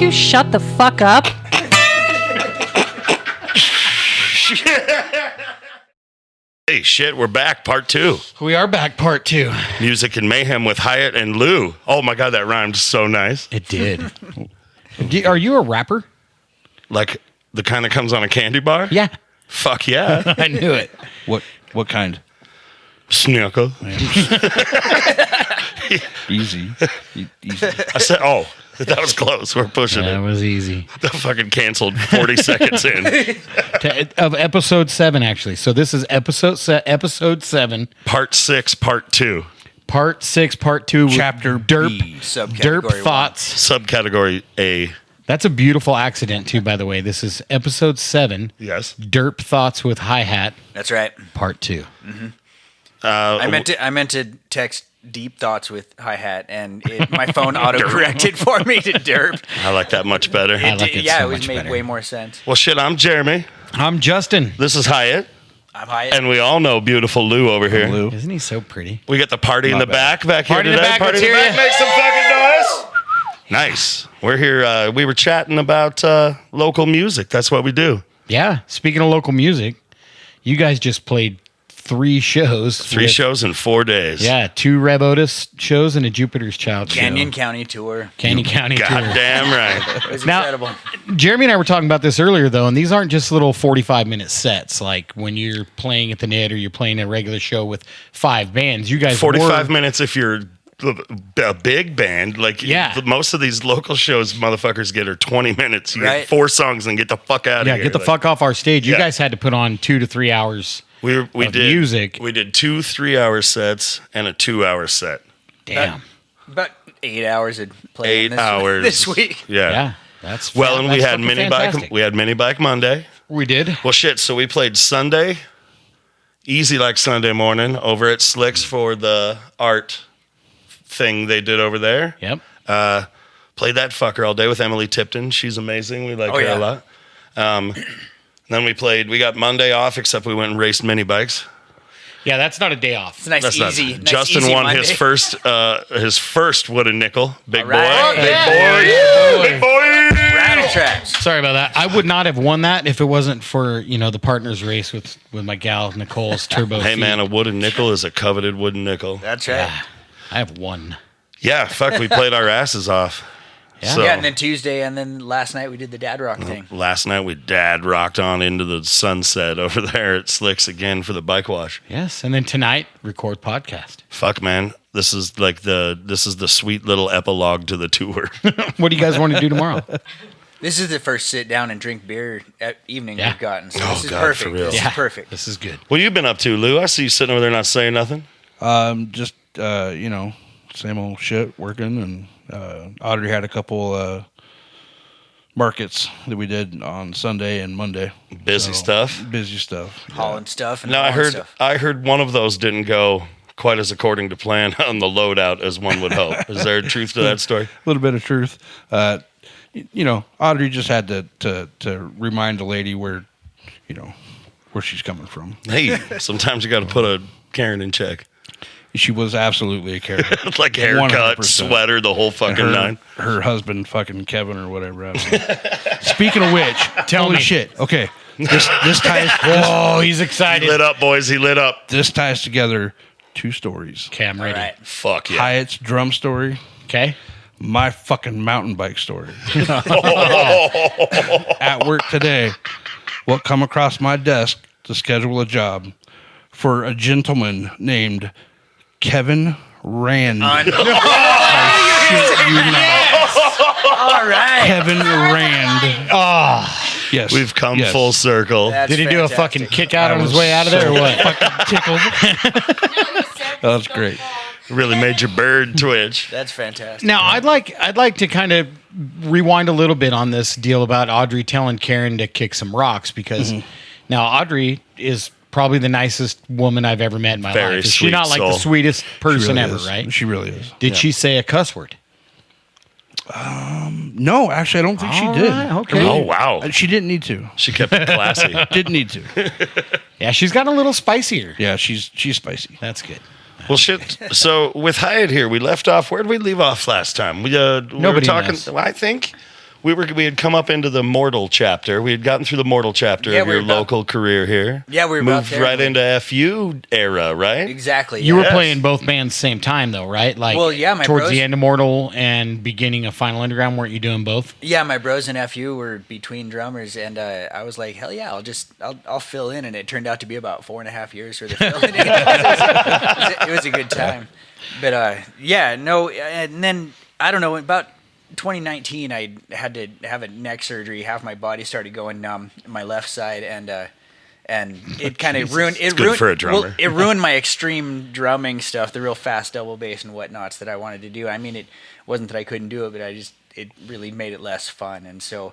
you shut the fuck up? Hey, shit, we're back, part 2. We are back, part 2. Music and Mayhem with Hyatt and Lou. Oh my God, that rhymed so nice. It did. Are you a rapper? Like the kind that comes on a candy bar? Yeah. Fuck yeah. I knew it. What kind? Snuckle. Easy. I said, oh, that was close. We're pushing That it. was easy. The fucking canceled 40 seconds in. Of episode 7, actually. So this is episode 7. Part 6, part 2. Part 6, part 2. Chapter Derp. B. Subcategory Derp thoughts. Subcategory A. That's a beautiful accident, too, by the way. This is episode 7. Yes. Derp thoughts with Hihatt, That's right. part 2. I meant to text deep thoughts with Hihatt, and my phone auto-corrected for me to Derp. I like that much better. I like it Yeah, so it was much made better. way more sense. Well, shit, I'm Jeremy. I'm Justin. This is Hyatt. I'm Hyatt. And we all know beautiful Lou over here. Lou. Isn't he so pretty? We got the party in the back here Party in today. the back, Party in the let's back. hear Make some fucking noise. Nice. We're here. We were chatting about local music. That's what we do. Yeah. Speaking of local music, you guys just played 3 shows. 3 shows in 4 days. Yeah, 2 Reb Otis shows and a Jupiter's Child Canyon show. County tour. Canyon County tour. Goddamn right. It was Now- incredible. Jeremy and I were talking about this earlier, though, and these aren't just little 45-minute sets. Like when you're playing at the Net or you're playing a regular show with 5 bands. You guys 45 were, minutes if you're a big band. Like, Yeah. most of these local shows motherfuckers get are 20 minutes. You Right. get 4 songs and get the fuck out of Yeah, here. get the Like, fuck off our stage. You Yeah. guys had to put on 2 to 3 hours. We of did music. We did 2 3-hour sets and a 2-hour set. Damn. About 8 hours of playing 8 hours this week. Yeah. Yeah. That's Well, and we that's had fucking mini fantastic. bike Monday. We did. Well, shit. So we played Sunday, easy like Sunday morning, over at Slicks for the art thing they did over there. Yep. Played that fucker all day with Emily Tipton. She's amazing. We like Oh, her yeah. a lot. Then we got Monday off, except we went and raced mini bikes. Yeah, that's not a day off. It's a nice, That's not- easy. Nice, Justin easy won Monday. his first wooden nickel. Big All right. boy. Yeah. Big boy. Rattle traps. Sorry about that. I would not have won that if it wasn't for, the partners race with my gal Nicole's turbo. Hey feet. man, a wooden nickel is a coveted wooden nickel. That's right. Yeah, I have one. Yeah, fuck, we played our asses off. Yeah. So, Yeah, and then Tuesday, and then last night we did the dad rock thing. last night we dad rocked on into the sunset over there at Slicks again for the bike wash. Yes, and then tonight record podcast. Fuck man, this is the sweet little epilogue to the tour. What do you guys want to do tomorrow? This is the first sit down and drink beer evening Yeah. we've gotten. So Oh, this is God, perfect. for real. This Yeah. is perfect. This is good. What you been up to, Lou? I see you sitting over there not saying nothing. Just same old shit, working, and Audrey had a couple markets that we did on Sunday and Monday. Busy stuff. Busy stuff. Yeah. Holland stuff. And No, I Holland heard stuff. one of those didn't go quite as according to plan on the loadout as one would hope. Is there truth to that story? A little bit of truth. Audrey just had to remind the lady where she's coming from. Hey, sometimes you got to put a Karen in check. She was absolutely a character. Like haircut, 100%. sweater, the whole fucking nine. Her husband, fucking Kevin or whatever. I don't know. Speaking of which, holy me. shit. Okay, this ties. Oh, he's He excited. lit up, boys. He lit up. This ties together 2 stories. Okay, I'm All ready. right. Fuck yeah. Hyatt's drum story, Okay. my fucking mountain bike story. At work today, what come across my desk to schedule a job for a gentleman named Kevin Rand. All right. Kevin Rand. Yes. We've come Yes. full circle. That's Did he do a fantastic. fucking kick out I on his was way out of there or what? Fucking tickled. That's great. Really made your bird twitch. That's fantastic. Now, I'd like to kind of rewind a little bit on this deal about Audrey telling Karen to kick some rocks because now Audrey is probably the nicest woman I've ever met in my Very life. Is she sweet not like soul. the sweetest person Really ever, is. right? She really is. Did she say a cuss word? No, actually, I don't think she All did. right, okay. Oh, wow. She didn't need to. She kept it classy. Didn't need to. Yeah, she's got a little spicier. Yeah, she's spicy. That's good. Well, shit. So with Hyatt here, we left off. Where did we leave off last time? We were Nobody talking. knows. I think we had come up into the mortal chapter. We had gotten through the mortal chapter of your local career here. Yeah, we were moved about there. right into FU era, right? Exactly. You were playing both bands same time though, right? Like, well, yeah, my towards bros, the end of Mortal and beginning of Final Underground, weren't you doing both? Yeah, my bros and FU were between drummers, and I was like, hell yeah, I'll fill in, and it turned out to be about 4.5 years for the filling in. It was a good time, but and then I don't know about 2019, I had to have a neck surgery. Half my body started going numb, my left side, and it kind of ruined. It good ruined for a drummer. Well, it ruined my extreme drumming stuff, the real fast double bass and whatnots that I wanted to do. I mean, it wasn't that I couldn't do it, but it really made it less fun, and so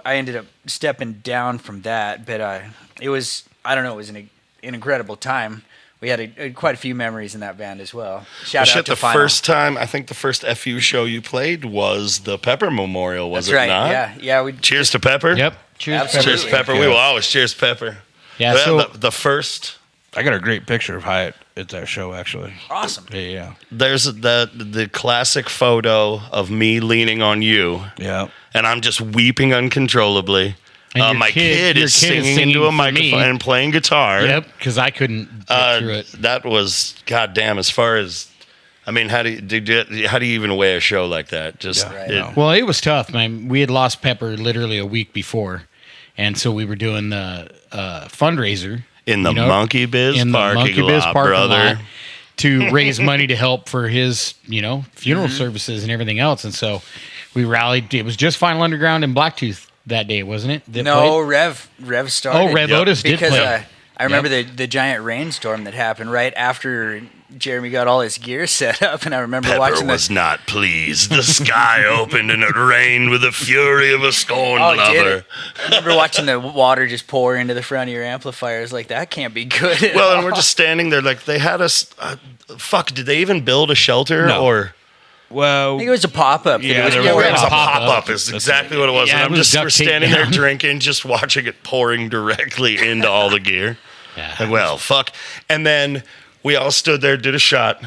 I ended up stepping down from that. But it was it was an incredible time. We had quite a few memories in that band as well. Shout out to the Final. first time, I think the first FU show you played was the Pepper Memorial, was That's it right. not? Yeah. Cheers to Pepper. Yep. Cheers, Absolutely. Cheers Pepper. We will always cheers Pepper. Yeah. Well, So the first. I got a great picture of Hyatt at that show, actually. Awesome. Yeah. There's the classic photo of me leaning on you, Yeah. and I'm just weeping uncontrollably. And your My kid your is singing into a for me. microphone and playing guitar. Yep, because I couldn't get through it. That was goddamn. As far as, I mean, how do you even weigh a show like that? Just Yeah, right. no. Well, it was tough, man. We had lost Pepper literally a week before, and so we were doing the fundraiser in the Monkey Biz in the parking Monkey Biz lot, parking brother. lot to raise money to help for his funeral services and everything else. And so we rallied. It was just Final Underground and Blacktooth that day, wasn't it? that No, played? Rev started. Oh, Red Lotus did because play. I remember the giant rainstorm that happened right after Jeremy got all his gear set up, and I remember Pepper watching was not pleased. The sky opened and it rained with the fury of a scorned lover. I remember watching the water just pour into the front of your amplifiers. Like, that can't be good. at Well, and all. we're just standing there like they had us. Did they even build a shelter No. or? Well, I think it was a pop-up. Yeah, it was there Yeah, was it was a pop-up. pop-up. Is exactly what it was. Yeah, and it I'm was just duct we're tape standing there down. drinking, just watching it pouring directly into all the gear. Yeah. And well, fuck. And then we all stood there, did a shot,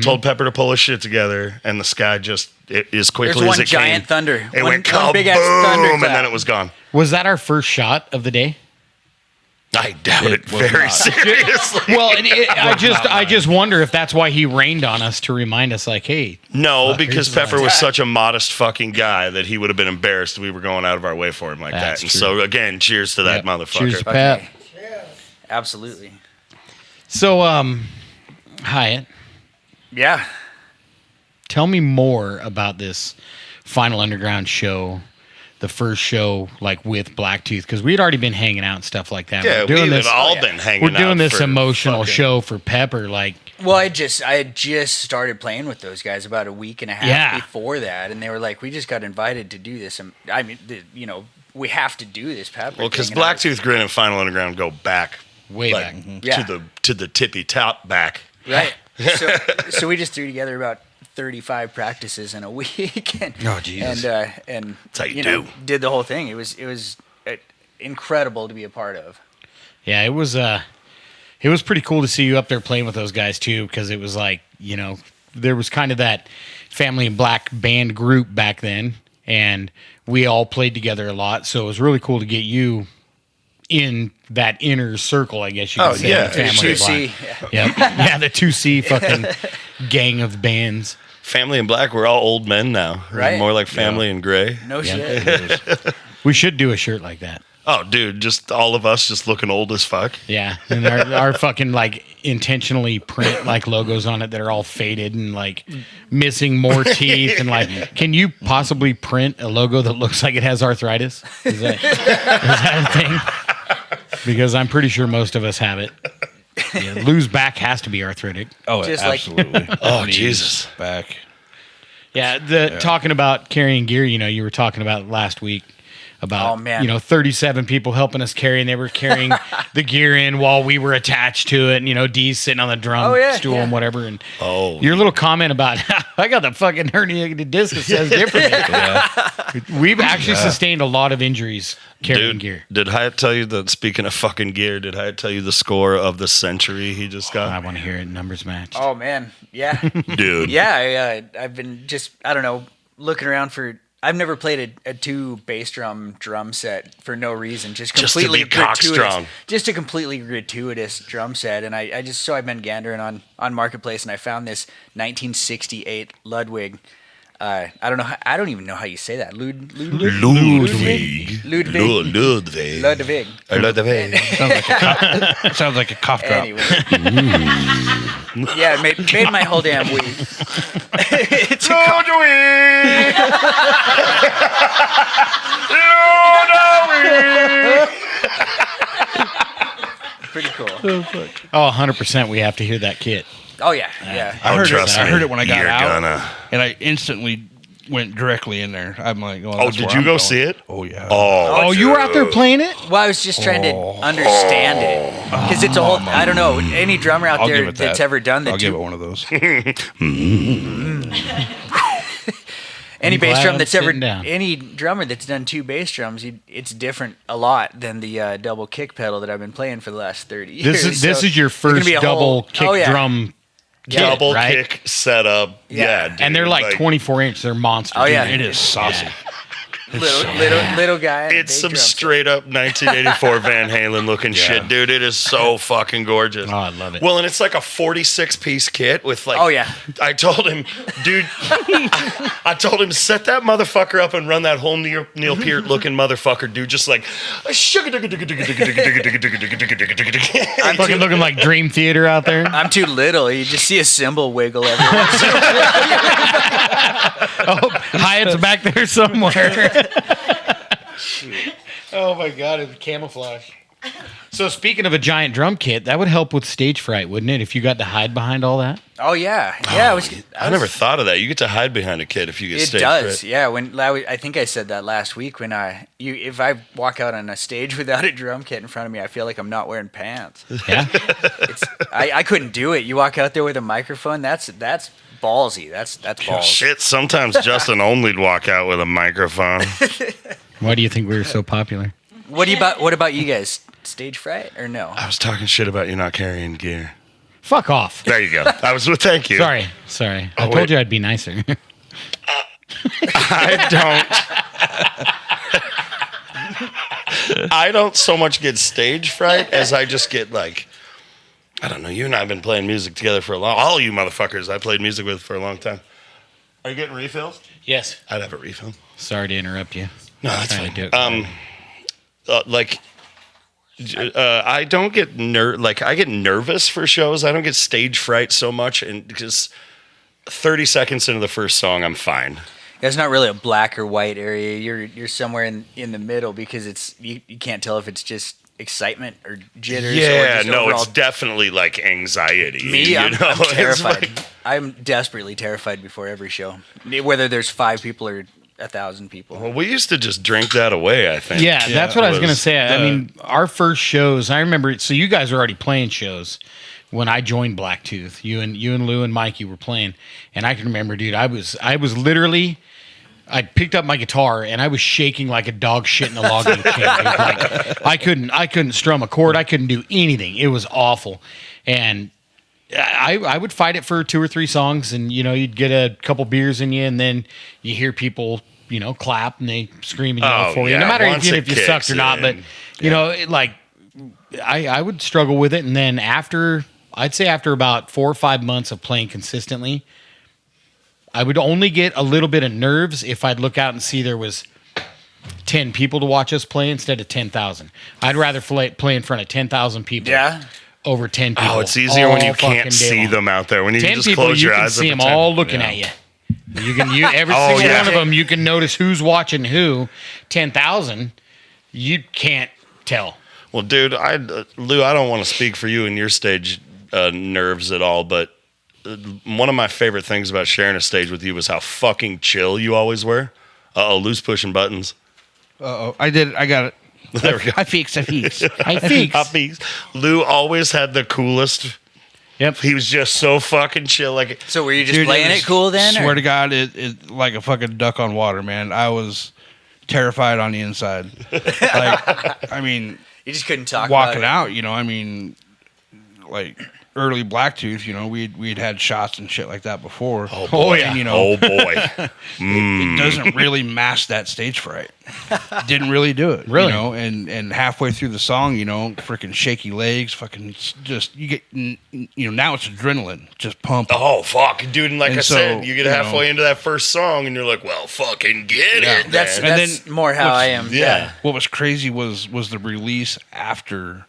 told Pepper to pull his shit together, and the sky just as quickly There's as one it giant came, thunder. it One- went one kaboom, big-ass and thunderclap. then it was gone. Was that our first shot of the day? I doubt it was very not. seriously. Well, I just wonder if that's why he rained on us to remind us, like, hey, No, Fuck, because here's Pepper the- was such a modest fucking guy that he would have been embarrassed we were going out of our way for him like That's that. And true. so again, cheers to that Yep. motherfucker. Cheers to Okay. Pep. Absolutely. So, Hyatt, Yeah. tell me more about this Final Underground show, the first show, like with Blacktooth, because we had already been hanging out and stuff like that. Yeah, We're doing we had this. all been hanging We're doing out this for emotional fucking- show for Pepper, like. Well, I had just started playing with those guys about a week and a half Yeah. before that, and they were like, "We just got invited to do this." And I mean, we have to do this, Pepper. Well, because thing. And I was- Blacktooth Grin and Final Underground go back Way like, back. Yeah. to the tippy top back. right? So we just threw together about 35 practices in a week, and Oh, Jesus. and That's how you know, do. did the whole thing. It was incredible to be a part of. Yeah, it was pretty cool to see you up there playing with those guys too, because it was like, there was kind of that Family in Black band group back then, and we all played together a lot. So it was really cool to get you in that inner circle, I guess you could Oh, say. yeah. of Family in 2C. Black. Yep. Yeah, the 2C fucking gang of bands. Family in Black, we're all old men now. Right. More like Family in Gray. No Yeah. shit. We should do a shirt like that. Oh, dude, just all of us just looking old as fuck. Yeah, and our fucking like intentionally print like logos on it that are all faded and like missing more teeth and like, can you possibly print a logo that looks like it has arthritis? Is that a thing? Because I'm pretty sure most of us have it. Yeah, Lou's back has to be arthritic. Oh, Just like- absolutely. Oh, Knees, Jesus. Back. Yeah, talking about carrying gear, you were talking about last week about, Oh, man. 37 people helping us carry, and they were carrying the gear in while we were attached to it, and, Dee's sitting on the drum Oh, yeah, stool yeah. and whatever. And Oh, your little comment about, I got the fucking herniated disc that says differently. We've actually sustained a lot of injuries carrying dude, gear. did Hyatt tell you that, speaking of fucking gear, did Hyatt tell you the score of the century he just I got? want to hear it numbers matched. Oh man, yeah, Dude. yeah. I've been just, I don't know, looking around for. I've never played a 2 bass drum set for no reason, just Just to completely be cock-strong. just a completely gratuitous drum set. And I've been gandering on Marketplace, and I found this 1968 Ludwig. I don't even know how you say that. Ludwig. Ludwig. Sounds like a cough drop. Anyway. Yeah, it made my whole damn week. It's pretty cool. Oh, 100%. We have to hear that kit. Oh yeah, yeah. I heard trust it. I me. heard it when I got You're out, gonna. and I instantly went directly in there. I'm like, oh, Oh, that's did where you I'm go going. see it? Oh yeah. Oh, you were out there playing it? Well, I was just trying to understand it because it's a whole. I don't know any drummer out I'll there give it that's that. ever done the I'll two. give it one of those. Any I'm bass glad drum I'm that's ever sitting down. any drummer that's done 2 bass drums, it's different a lot than the double kick pedal that I've been playing for the last 30 years. This is your there's gonna first be a double whole- kick oh, yeah. drum kit, Double right? kick setup. Yeah. Yeah, dude, And they're like 24 inch. They're monsters. Oh, yeah. It is saucy. little guy. and a It's big some drum set. straight up 1984 Van Halen looking shit, dude. It is so fucking gorgeous. Oh, I love it. Well, and it's like a 46 piece kit with like. Oh, yeah. I told him, dude. I told him set that motherfucker up and run that whole Neil Peart looking motherfucker, dude. Just like. I'm fucking looking like Dream Theater out there. I'm too little. You just see a cymbal wiggle every once in a Oh, Hyatt's back there somewhere. Oh my god, it's camouflage. So speaking of a giant drum kit, that would help with stage fright, wouldn't it? If you got to hide behind all that. Oh yeah, yeah. I never thought of that. You get to hide behind a kid if you get It stage does, fright. yeah. I think I said that last week when if I walk out on a stage without a drum kit in front of me, I feel like I'm not wearing pants. Yeah. I couldn't do it. You walk out there with a microphone, that's ballsy. That's balls. Shit, sometimes Justin only'd walk out with a microphone. Why do you think we were so popular? What about you guys? Stage fright or no? I was talking shit about you not carrying gear. Fuck off. There you go. Thank you. Sorry. I told wait. you I'd be nicer. I don't so much get stage fright as I just get like, I don't know. You and I have been playing music together for a long. All you motherfuckers I played music with for a long time. Are you getting refills? Yes. I'd have a refill. Sorry to interrupt you. No, that's Trying to fine. do it I don't get I get nervous for shows. I don't get stage fright so much, and because 30 seconds into the first song, I'm fine. It's not really a black or white area. You're somewhere in the middle because it's you can't tell if it's just excitement or jitters. or Yeah, just no, overall. it's definitely like anxiety. Me, I'm It's terrified. like- I'm desperately terrified before every show, whether there's 5 people or 1,000 people. well, we used to just drink that away. I think. Yeah, that's what I was was going to say. I the- mean, our first shows, I remember, so you guys were already playing shows when I joined Blacktooth. You and Lou and Mikey were playing. And I can remember, dude, I was literally, I picked up my guitar and I was shaking like a dog shit in a logging chain. Like, I couldn't strum a chord. I couldn't do anything. It was awful. And I would fight it for 2 or 3 songs, and you'd get a couple beers in you, and then you hear people clap and they scream and yell Oh, for you, yeah. no matter Once if it you sucked kicks or not. But in, I would struggle with it, and then I'd say after about 4 or 5 months of playing consistently, I would only get a little bit of nerves if I'd look out and see there was 10 people to watch us play instead of 10,000. I'd rather play in front of 10,000 people. Yeah. Over 10 people. Oh, it's easier when all you fucking can't day see long. them out there. When you 10 just people, close you your can eyes, see and them pretend. all looking at you. Every Oh, single yeah. one of them, you can notice who's watching who. 10,000, you can't tell. Well, dude, Lou, I don't want to speak for you and your stage nerves at all, but one of my favorite things about sharing a stage with you was how fucking chill you always were. Lou's pushing buttons. Uh-oh. I did it. I got it. There we go. I fixed. I think. Lou always had the coolest. Yep. He was just so fucking chill. Like, So were you just Dude, playing was- it cool then? Swear or- to God, it like a fucking duck on water, man. I was terrified on the inside. Like, I mean, You just couldn't talk walking about out, I mean, like, early Blacktooth, you know, we'd had shots and shit like that before. Oh boy, And, you know, oh boy. it doesn't really mask that stage fright. Didn't really do it. Really? You know, and halfway through the song, you know, freaking shaky legs, fucking just, you get, you know, now it's adrenaline just pumping. Oh fuck, dude! And like And I so, said, you get you halfway know, into that first song, and you're like, "Well, fucking get Yeah. it." That's man. And that's more how I am. yeah. What was crazy was the release after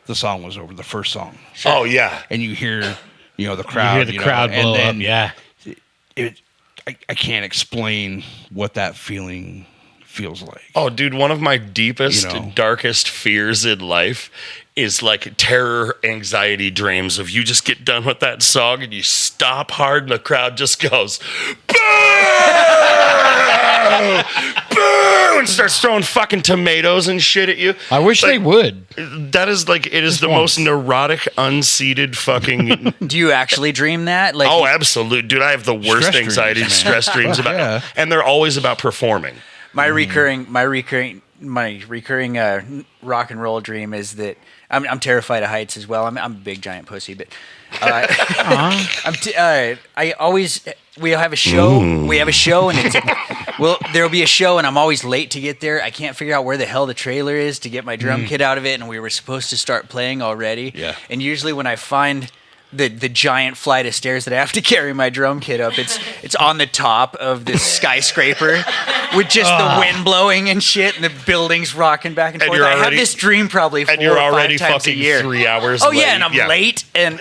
the song was over, the first song. Oh yeah. And you hear, you know, the You crowd. hear the crowd and blow then up. Yeah. I can't explain what that feeling feels like. Oh, dude, one of my deepest, You know. darkest fears in life is like terror, anxiety dreams of you just get done with that song and you stop hard and the crowd just goes, boo! Boo! And starts throwing fucking tomatoes and shit at you. I wish they would. That is like, it is Just the once. most neurotic, unseated fucking. Do you actually dream that? Like, Oh, absolute. Dude, I have the worst Stress anxiety, dreams, stress dreams about Yeah. and they're always about performing. my recurring rock and roll dream is that I'm terrified of heights as well. I'm a big giant pussy, but we have a show. We have a show, and there'll be a show, and I'm always late to get there. I can't figure out where the hell the trailer is to get my drum kit out of it, and we were supposed to start playing already. Yeah. And usually when I find the giant flight of stairs that I have to carry my drum kit up, it's on the top of this skyscraper with just the wind blowing and shit, and the buildings rocking back and And forth. you're I have already- this dream probably 4 And you're or 5 already times a fucking year. 3 hours Oh late. yeah, and I'm late, and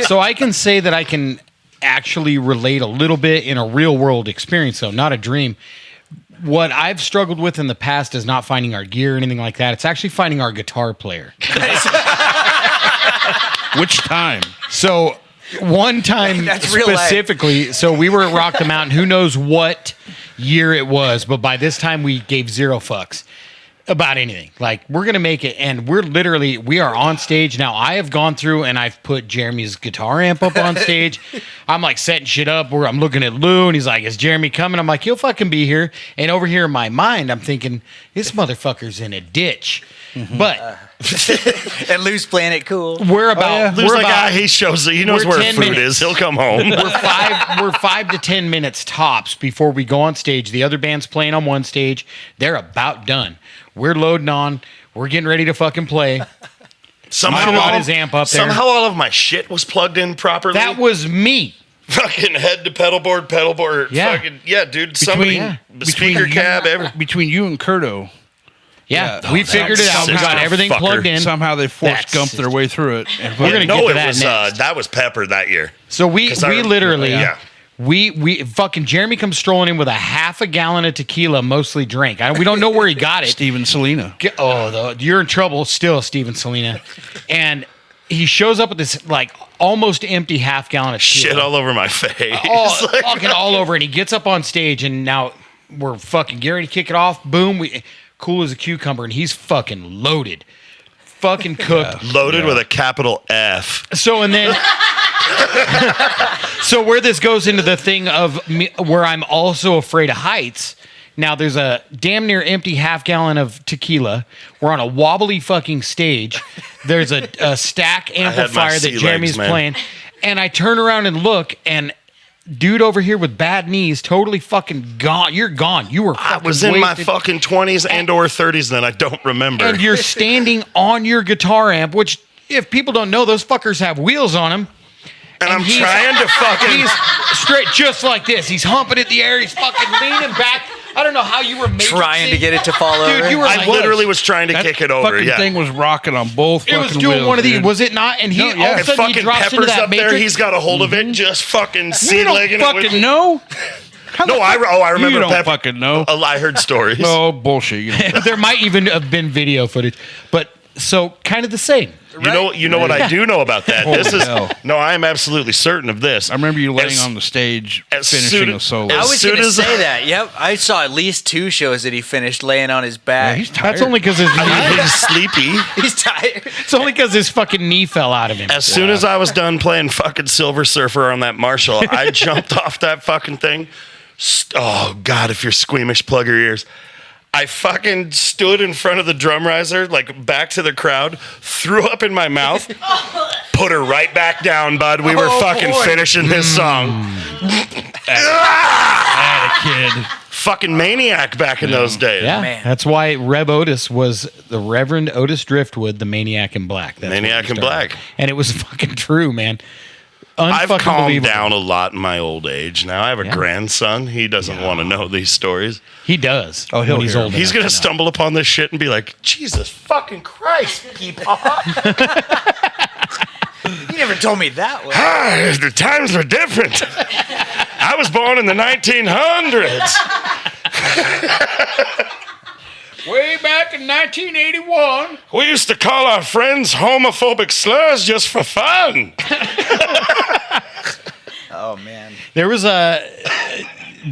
So I can say that I can actually relate a little bit in a real world experience, though, not a dream. What I've struggled with in the past is not finding our gear or anything like that. It's actually finding our guitar player. Which time? So one time That's real life. specifically, so we were at Rock the Mountain. Who knows what year it was, but by this time we gave zero fucks about anything. Like, we're gonna make it, and we are on stage now. I have gone through and I've put Jeremy's guitar amp up on stage. I'm like setting shit up where I'm looking at Lou and he's like, "Is Jeremy coming?" I'm like, "He'll fucking be here." And over here in my mind, I'm thinking, this motherfucker's in a ditch. But and Lou's playing it cool. we're about Lou's we're like, about he shows it. He knows we're where 10 food minutes. is. He'll come home. we're 5 to 10 minutes tops before we go on stage. The other band's playing on one stage. They're about done. We're loading on. We're getting ready to fucking play. Somehow, got his amp up there. Somehow all of my shit was plugged in properly. That was me. fucking head to pedal board. Yeah. Fucking, yeah, dude. Somebody, the speaker cab, Between you and Kurto, Yeah, Yeah. we figured it out. We got Sister everything fucker. plugged in. somehow they force That's- gumped their way through it. And We're gonna no, get to it that was next. that was Pepper that year. So we 'Cause I- literally yeah. we fucking Jeremy comes strolling in with a half a gallon of tequila, mostly drank. We don't know where he got it. Steven Selena. You're in trouble still, Steven Selena. And he shows up with this like almost empty half gallon of tequila. Shit all over my face. all, fucking all over. And he gets up on stage, and now we're fucking getting ready to kick it off. Boom, we cool as a cucumber, and he's fucking loaded, fucking cooked. Loaded with a capital F. So and then, so where this goes into the thing of me, where I'm also afraid of heights. Now there's a damn near empty half gallon of tequila. We're on a wobbly fucking stage. There's a stack amplifier that sea Jeremy's legs, man. playing, and I turn around and look, and dude over here with bad knees, totally fucking gone. You're gone. You were. I Fucking was in my wasted. fucking 20s and or 30s then. I don't remember. And you're standing on your guitar amp, which if people don't know, those fuckers have wheels on them. And I'm he's- trying to fucking... He's straight just like this. He's humping in the air. He's fucking leaning back. I don't know how you were Trying to get it to fall Dude, over. you were I like, literally was trying to That kick it over, fucking yeah. thing was rocking on both It was fucking doing wheels, one of these, dude. was it not? And he No, all yeah. of a And sudden he fucking drops into Pepper's that up there. matrix. He's got a hold of it, just fucking You sea don't legging it with... fucking know. No, I remember You don't Pepper. fucking know. I heard stories. No bullshit. You know. There might even have been video footage, but so kind of the same. You know what I do know about that? Holy This is hell. no, I am absolutely certain of this. I remember you laying As- on the stage as finishing soon- a solo. I as was soon going to as- say that. Yep. I saw at least 2 shows that he finished laying on his back. he's tired. That's only because his He's sleepy. He's tired. it's only because his fucking knee fell out of him. As soon as I was done playing fucking Silver Surfer on that Marshall, I jumped off that fucking thing. Oh God, if you're squeamish, plug your ears. I fucking stood in front of the drum riser, like back to the crowd, threw up in my mouth, put her right back down, bud. We were fucking finishing this song. Kid. Fucking maniac back in those days. Yeah, Man. that's why Rev Otis was the Reverend Otis Driftwood, the Maniac in Black. That's Maniac what he in started. Black. And it was fucking true, man. I've calmed Unfucking-believable. down a lot in my old age. Now I have a grandson. He doesn't want to know these stories. He does. Oh, he'll when he's hear old. He's enough going to to know. stumble upon this shit and be like, Jesus fucking Christ, Peepaw. You never told me that one. The times were different. I was born in the 1900s. Way back in 1981. We used to call our friends homophobic slurs just for fun. Oh man. There was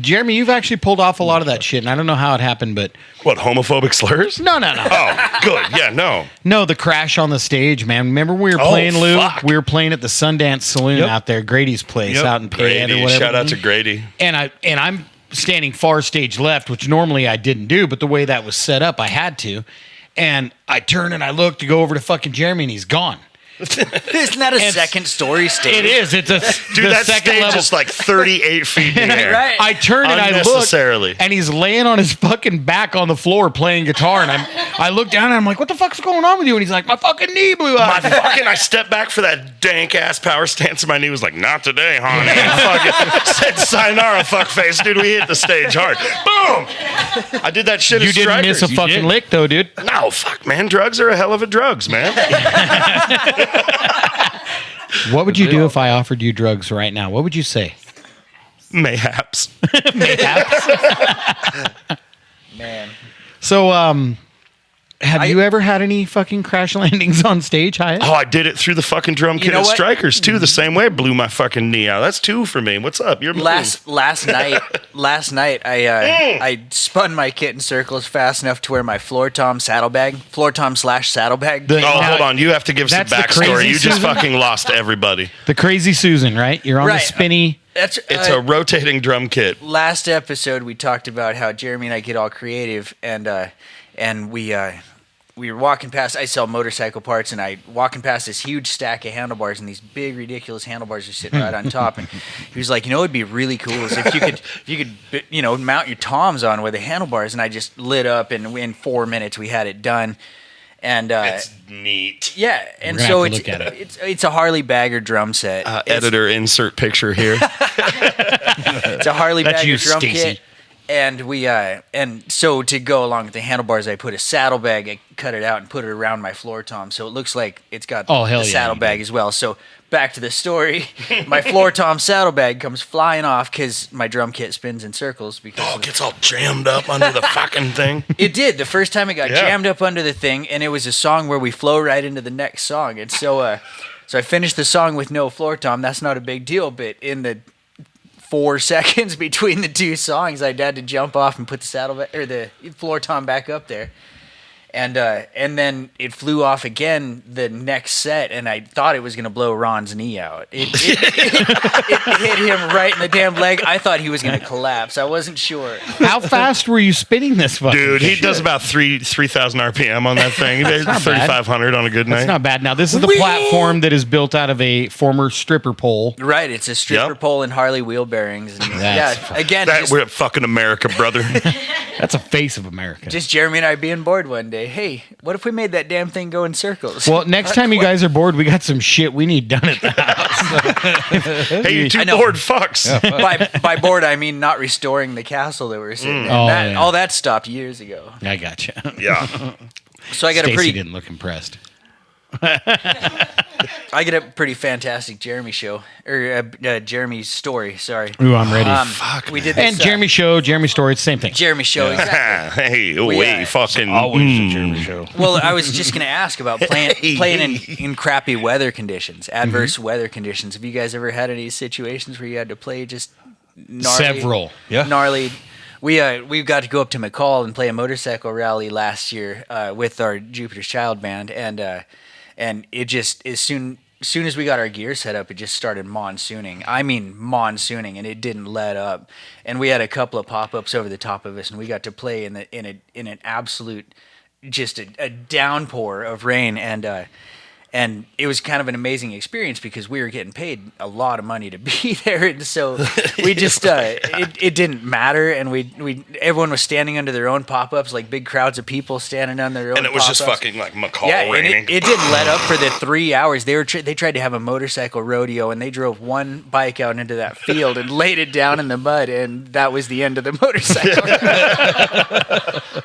Jeremy, you've actually pulled off a lot of that shit, and I don't know how it happened, but What, homophobic slurs? no. Oh, good. Yeah, no. No, the crash on the stage, man. Remember we were playing, Lou? fuck. We were playing at the Sundance Saloon Yep. out there, Grady's place, Yep. out in Payette or Grady. whatever. Shout out to Grady. And I'm standing far stage left, which normally I didn't do, but the way that was set up, I had to. And I turn and I look to go over to fucking Jeremy, and he's gone. Isn't that a It's- second story stage? It is. It's a Dude, the that second stage level. is like 38 feet in the air. Right. I turn and I look, Unnecessarily. and he's laying on his fucking back on the floor playing guitar. And I look down and I'm like, "What the fuck's going on with you?" And he's like, "My fucking knee blew out." I stepped back for that dank ass power stance, and my knee was like, "Not today, honey." And fucking said, "Sayonara, fuckface, dude. We hit the stage hard." Boom. I did that shit. You at didn't miss a Strikers. fucking lick, though, dude. No, fuck, man. Drugs are a hell of a drugs, man. What would you do if I offered you drugs right now? What would you say? Mayhaps. Man. So, have you ever had any fucking crash landings on stage, Hyatt? Oh, I did it through the fucking drum kit know at what? Strikers too. The same way, blew my fucking knee out. That's 2 for me. What's up? You're Last night I spun my kit in circles fast enough to where my floor tom saddlebag saddlebag. The- Oh, Now, hold on. You have to give some that's the backstory. crazy You just Susan? fucking lost everybody. The Crazy Susan, right? You're on Right. the spinny. That's It's a rotating drum kit. last episode we talked about how Jeremy and I get all creative and we were walking past. I sell motorcycle parts, and I walking past this huge stack of handlebars, and these big ridiculous handlebars are sitting right on top. And he was like, it'd be really cool is if you could mount your toms on with the handlebars. And I just lit up, and in 4 minutes we had it done. And It's neat. yeah, and We're gonna so have to it's look at it's a Harley Bagger drum set. It's- Editor, insert picture here. It's a Harley That's Bagger you, drum Stacy. kit. And so to go along with the handlebars, I put a saddlebag, I cut it out and put it around my floor tom. So it looks like it's got Oh, hell the yeah, saddlebag you as well. So back to the story. My floor tom saddlebag comes flying off because my drum kit spins in circles. Because Oh, of- it gets all jammed up under the fucking thing. it did. The first time it got Yeah. jammed up under the thing, and it was a song where we flow right into the next song. And so I finished the song with no floor tom. That's not a big deal, but in the 4 seconds between the 2 songs, I had to jump off and put the the floor tom back up there, and then it flew off again the next set, and I thought it was gonna blow Ron's knee out. It hit him right in the damn leg. I thought he was gonna collapse. I wasn't sure. How fast were you spinning this fucking Dude, he thing? does about 3,000 RPM on that thing. 3,500 on a good night. That's not bad. Now, this is the platform that is built out of a former stripper pole. Right, it's a stripper Yep. pole and Harley wheel bearings. And That's yeah, again, That just, we're fucking America, brother. That's a face of America. just Jeremy and I being bored one day. Hey, what if we made that damn thing go in circles? Well, next time you guys are bored, we got some shit we need done at the house. Hey, you 2 I know. bored fucks. by bored, I mean not restoring the castle that we were sitting in. Oh, yeah. All that stopped years ago. I got you. Yeah. So I got Stacy a pretty, didn't look impressed. I get a pretty fantastic Jeremy show or Jeremy story. Sorry. Ooh, I'm ready. We did this, and Jeremy show, Jeremy story, it's the same thing. Jeremy show. Exactly. Hey, We, wait, fucking. Always a Jeremy show. Well, I was just gonna ask about playing in crappy weather conditions, adverse weather conditions. Have you guys ever had any situations where you had to play just gnarly, Several. Yeah. gnarly? We got to go up to McCall and play a motorcycle rally last year with our Jupiter's Child band, and it just as soon as soon as we got our gear set up, it just started monsooning. I mean, monsooning, and it didn't let up. And we had a couple of pop-ups over the top of us, and we got to play in an absolute, just a downpour of rain. And it was kind of an amazing experience because we were getting paid a lot of money to be there, and so we just it didn't matter, and everyone was standing under their own pop-ups, like big crowds of people standing under their own. And it was pop-ups. just fucking like McCall And raining. it didn't let up for the 3 hours. They tried to have a motorcycle rodeo, and they drove one bike out into that field and laid it down in the mud, and that was the end of the motorcycle.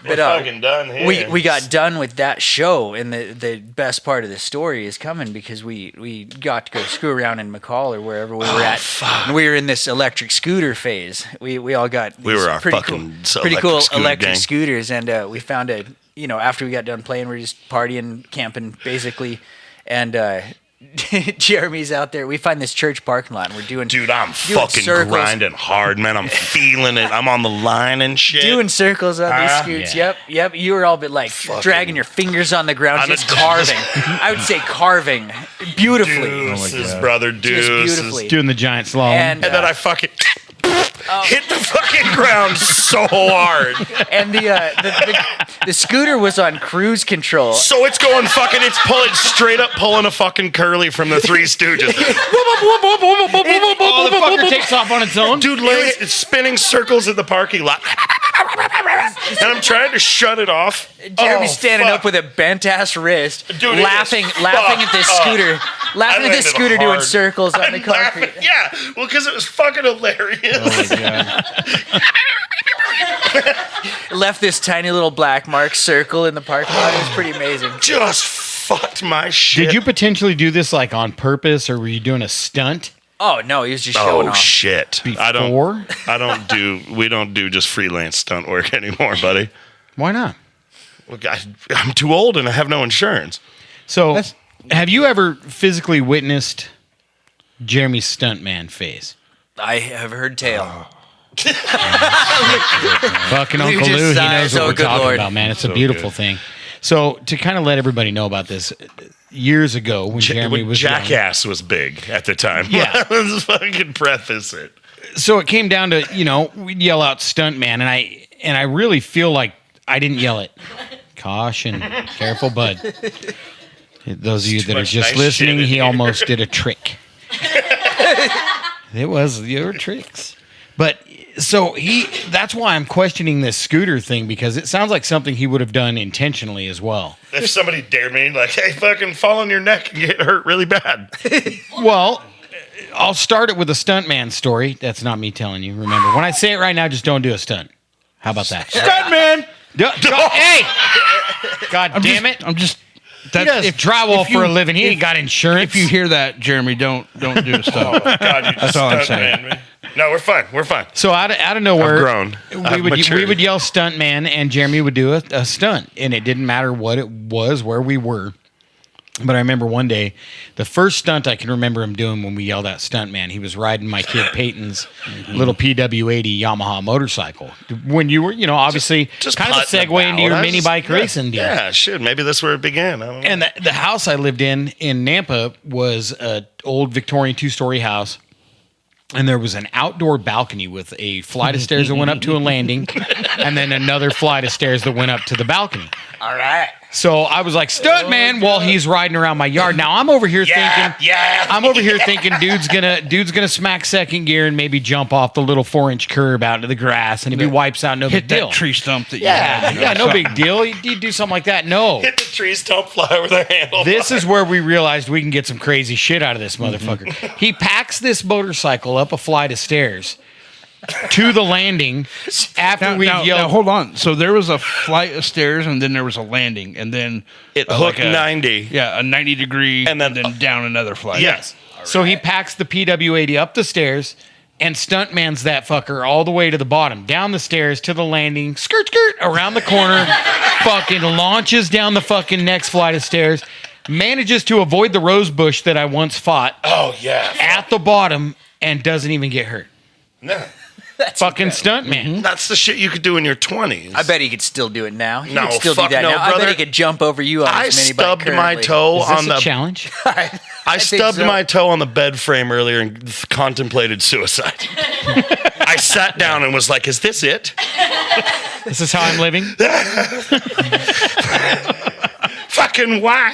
We're fucking done here. We got done with that show, and the best part of the story is coming because we got to go screw around in McCall or wherever we were at. Fuck. And we were in this electric scooter phase. We all got these We were our pretty fucking cool scooter electric gang. scooters, and we found after we got done playing, we're just partying, camping basically, and Jeremy's out there. We find this church parking lot, and we're doing I'm doing fucking circles. grinding hard, man. I'm feeling it. I'm on the line and shit. Doing circles on these Huh? scoots. Yeah. Yep. You were all but like dragging your fingers on the ground, On just a- carving. I would say carving beautifully. Deuces, brother, deuces. beautifully. Doing the giant slalom. And, And then I fucking hit the fucking ground so hard. and the scooter was on cruise control. So it's going fucking, it's straight up pulling a fucking curly from the Three Stooges. oh, the fucker takes off on its own. Dude, it's spinning circles in the parking lot. And I'm trying to shut it off. Jeremy's standing up with a bent ass wrist, Dude, it laughing is at this fucked scooter, laughing I at this landed scooter doing hard. circles on the I'm concrete. laughing. Yeah, well, because it was fucking hilarious. Oh my god. Left this tiny little black mark circle in the parking lot. It was pretty amazing. Just fucked my shit. Did you potentially do this like on purpose, or were you doing a stunt? Oh no, he was just showing Oh off. shit! Before? We don't do just freelance stunt work anymore, buddy. Why not? Well, I'm too old and I have no insurance. So, have you ever physically witnessed Jeremy's stuntman phase? I have heard tale. Fucking Lou Uncle just Lou, he sighed, knows so what we're good talking Lord. about, man. It's a So beautiful good. thing. So, to kind of let everybody know about this, years ago when Jeremy was young- Jackass was big at the time. Yeah. Let's fucking preface it. so it came down to, we'd yell out stuntman, and I really feel like I didn't yell it. Caution, careful, bud. Those of you that are much just nice listening, shit in he here. almost did a trick. There were tricks. But so that's why I'm questioning this scooter thing, because it sounds like something he would have done intentionally as well. If somebody dared me, like, hey, fucking fall on your neck and get hurt really bad. Well, I'll start it with a stuntman story. That's not me telling you. Remember, when I say it right now, just don't do a stunt. How about that? Stuntman. Hey! God damn it! I'm just. He does drywall for a living. He ain't got insurance. If you hear that, Jeremy, don't do a stunt. God, you just all I'm stunt saying. man me. No, we're fine. We're fine. So out of nowhere, I've grown. I've we matured. would yell stuntman, and Jeremy would do a stunt, and it didn't matter what it was, where we were. But I remember one day, the first stunt I can remember him doing when we yelled out stuntman, he was riding my kid Peyton's little PW80 Yamaha motorcycle. When you were, obviously, Just kind of a putting segue into your about. mini bike racing deal. Yeah, shit. Maybe that's where it began. I don't know. And the house I lived in Nampa was an old Victorian 2-story house. And there was an outdoor balcony with a flight of stairs that went up to a landing, and then another flight of stairs that went up to the balcony. All right. So I was like, stuntman, while he's riding around my yard. Now I'm over here thinking, dude's gonna smack second gear and maybe jump off the little 4-inch curb out into the grass, and if he wipes out, no Hit big deal. that tree stump that you Yeah, had. yeah, no big deal. He'd do something like that. No. Hit the trees, don't fly over their handle. This is where we realized we can get some crazy shit out of this motherfucker. He packs this motorcycle up a flight of stairs to the landing after we Now, yelled. hold on. So there was a flight of stairs, and then there was a landing, and then It like hooked a 90. Yeah, a 90-degree, And then- down another flight. Yes. So he packs the PW80 up the stairs and stuntmans that fucker all the way to the bottom, down the stairs to the landing, skirt, around the corner, fucking launches down the fucking next flight of stairs, manages to avoid the rose bush that I once fought Oh, yeah. at the bottom, and doesn't even get hurt. No. fucking incredible. stuntman. That's the shit you could do in your 20s. I bet he could still do it now. He No, could still fuck do that no, now. I brother. bet he could jump over you on I his mini bike stubbed my currently. toe Is on this a the challenge? I think stubbed so. my toe on the bed frame earlier and contemplated suicide. I sat down and was like, "Is this it? This is how I'm living. Fucking why?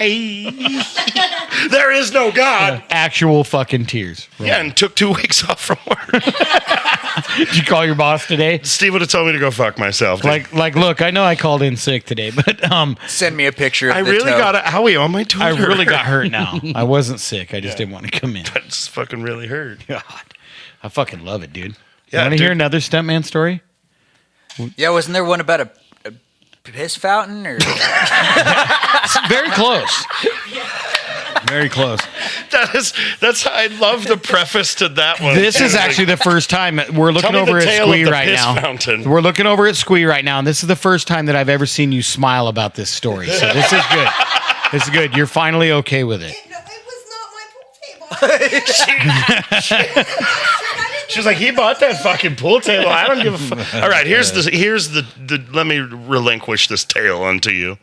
There is no God." Actual fucking tears. Yeah, and took 2 weeks off from work. Did you call your boss today? Steve would have told me to go fuck myself. dude. Like, look, I know I called in sick today, but Send me a picture of I the really toe. got an owie on my toe. I really got hurt now. I wasn't sick. I just didn't want to come in. That just fucking really hurt. God, I fucking love it, dude. Yeah, Want to dude. hear another stuntman story? Yeah, wasn't there one about a piss fountain or? Very close. Very close. That's I love the preface to that one. This is Like, actually the first time we're looking Tell me the over at tale of Squee the right piss now. fountain. We're looking over at Squee right now, and this is the first time that I've ever seen you smile about this story. So this is good. This is good. You're finally okay with it. No, it was not my pool table. She's like, he bought that fucking pool table. I don't give a fuck. All right, here's the let me relinquish this tale unto you.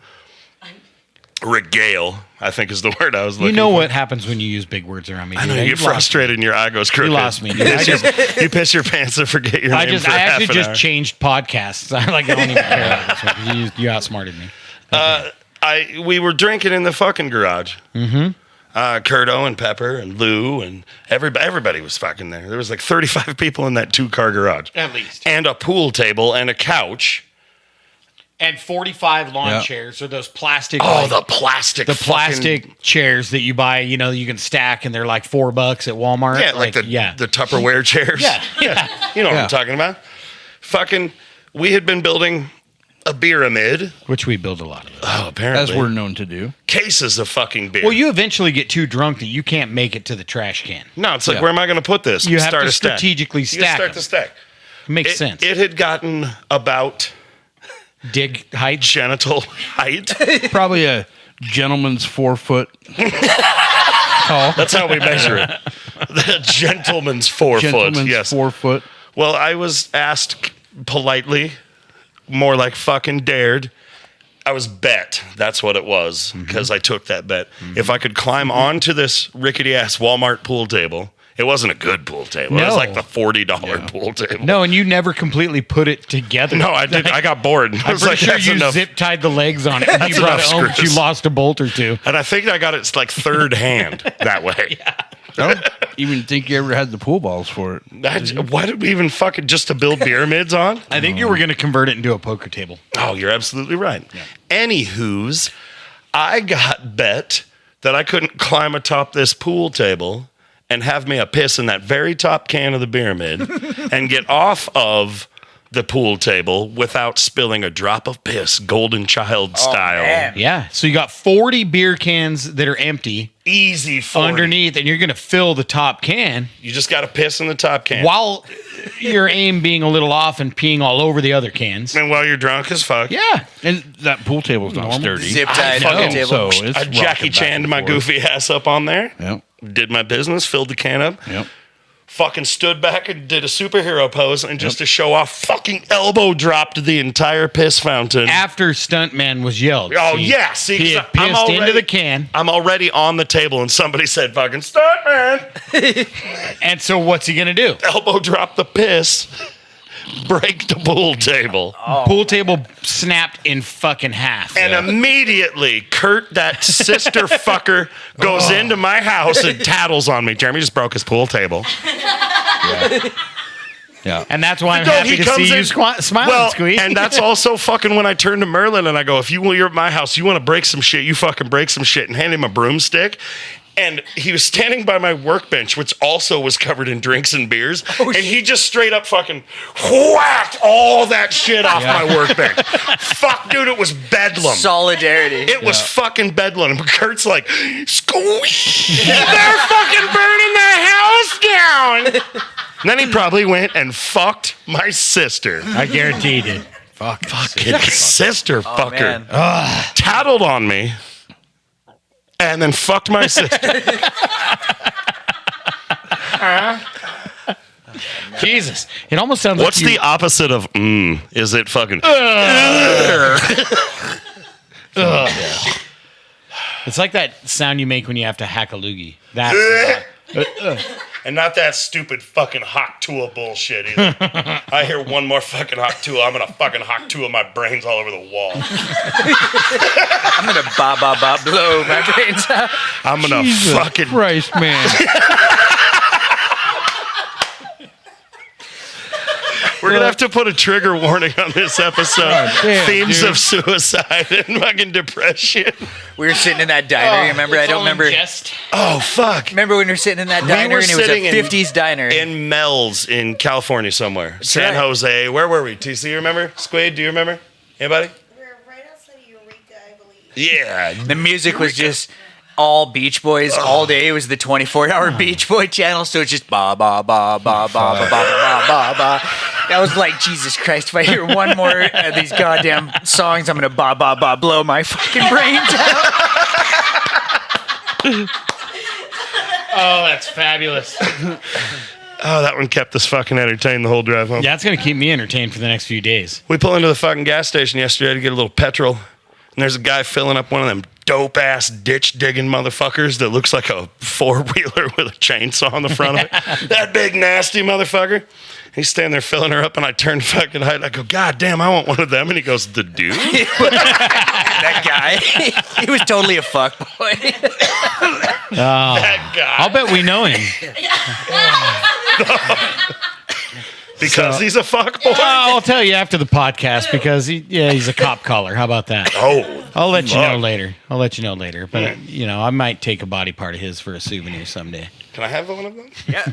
Regale, I think is the word I was looking You know for. what happens when you use big words around me. I know dude. you get frustrated and your eye goes crooked. You lost me, dude. You piss your pants and forget your name for I half actually an just hour. changed podcasts. I don't even care about this one. You outsmarted me. We were drinking in the fucking garage. Mm-hmm. Curto and Pepper and Lou and everybody was fucking there. There was like 35 people in that 2-car garage. At least. And a pool table and a couch. And 45 lawn Yeah. chairs, or those plastic. Oh, like, the plastic. the fucking- plastic chairs that you buy. You know, you can stack, and they're like $4 at Walmart. Yeah, like the Tupperware chairs. Yeah. You know what Yeah. I'm talking about. Fucking, we had been building a pyramid. Which we build a lot of. Oh, apparently. As we're known to do. Cases of fucking beer. Well, you eventually get too drunk that you can't make it to the trash can. No, it's like, Yeah. where am I going to put this? You have Start to a stack. strategically You stack start them. the stack. Makes sense. It had gotten about Dig height. genital height. Probably a gentleman's 4 foot tall. That's how we measure it. The gentleman's 4 foot. Gentleman's Yes. 4 foot. Well, I was asked politely, more like fucking dared. I was bet. That's what it was, because I took that bet. If I could climb onto this rickety ass Walmart pool table, it wasn't a good pool table. It was No. like the $40 pool table. No, and you never completely put it together. No, I did. I got bored. I I'm was pretty like, sure that's you enough. zip tied the legs on it when you That's brought it enough home. But you screws. lost a bolt or two. And I think I got it like third hand that way. I don't even think you ever had the pool balls for it. Why did we even fucking just to build pyramids on? I think you were going to convert it into a poker table. Oh, you're absolutely right. Anywho's, I got bet that I couldn't climb atop this pool table and have me a piss in that very top can of the pyramid and get off of the pool table without spilling a drop of piss, golden child style. man. Yeah. So you got 40 beer cans that are empty Easy for underneath, and you're going to fill the top can You just got to piss in the top can. while your aim being a little off and peeing all over the other cans. And while you're drunk as fuck. Yeah. And that pool table's not sturdy. Zip I tied fucking- table. So it's I Jackie rocking back Chan'd and my forth. goofy ass up on there. Yep. Did my business, filled the can up. Yep. Fucking stood back and did a superhero pose, and just to show off, fucking elbow dropped the entire piss fountain. After Stuntman was yelled. Oh, yeah. See, he 'cause had I'm pissed into already- the can. I'm already on the table, and somebody said, fucking start, man. And so what's he going to do? Elbow drop the piss, break the pool table. Pool table snapped in fucking half. And immediately, Kurt, that sister fucker, goes into my house and tattles on me. Jeremy just broke his pool table. Yeah. And that's why I'm No, happy he to comes see you in- smiling, Well, Squeak. and that's also fucking when I turn to Merlin and I go, if you're at my house, you want to break some shit, you fucking break some shit, and hand him a broomstick. And he was standing by my workbench, which also was covered in drinks and beers. And he just straight up fucking whacked all that shit off my workbench. Fuck, dude, it was bedlam. Solidarity. It was fucking bedlam. And Kurt's like, squeak! They're fucking burning the house down! And then he probably went and fucked my sister. I guarantee he did. Fucking sister fucker. man. Tattled on me. And then fucked my sister. Jesus. It almost sounds What's like the opposite of Is it fucking? It's like that sound you make when you have to hack a loogie. That's And not that stupid fucking hawk tool bullshit either. I hear one more fucking hawk tool, I'm gonna fucking hawk tool my brains all over the wall. I'm gonna blow my brains out. I'm gonna Jesus fucking Christ, man. We're gonna have to put a trigger warning on this episode. damn, Themes dude. of suicide and fucking depression. We were sitting in that diner. Remember? I don't remember. Oh fuck. Remember when we were sitting in that We diner were and it was a sitting in- 50s diner? In Mel's in California somewhere. San right. Jose. Where were we? TC, you remember? Squid, do you remember? Anybody? We're right outside of Eureka, I believe. Yeah. The music was just all Beach Boys all day. It was the 24-hour Beach Boy channel, so it's just ba ba ba ba ba ba ba ba ba ba. That was like, Jesus Christ, if I hear one more of these goddamn songs, I'm gonna ba ba ba blow my fucking brains out. Oh, that's fabulous. Oh, that one kept us fucking entertained the whole drive home. Yeah, it's going to keep me entertained for the next few days. We pull into the fucking gas station yesterday to get a little petrol, and there's a guy filling up one of them dope-ass ditch-digging motherfuckers that looks like a four-wheeler with a chainsaw on the front of it. That big, nasty motherfucker. He's standing there filling her up, and I turn fucking Hyatt, and I go, God damn, I want one of them. And he goes, the dude? That guy, he was totally a fuckboy. That guy. I'll bet we know him. Because he's a fuckboy? I'll tell you after the podcast because he's a cop caller. How about that? Oh. I'll let you fuck. know later. But I might take a body part of his for a souvenir someday. Can I have one of them? Yeah.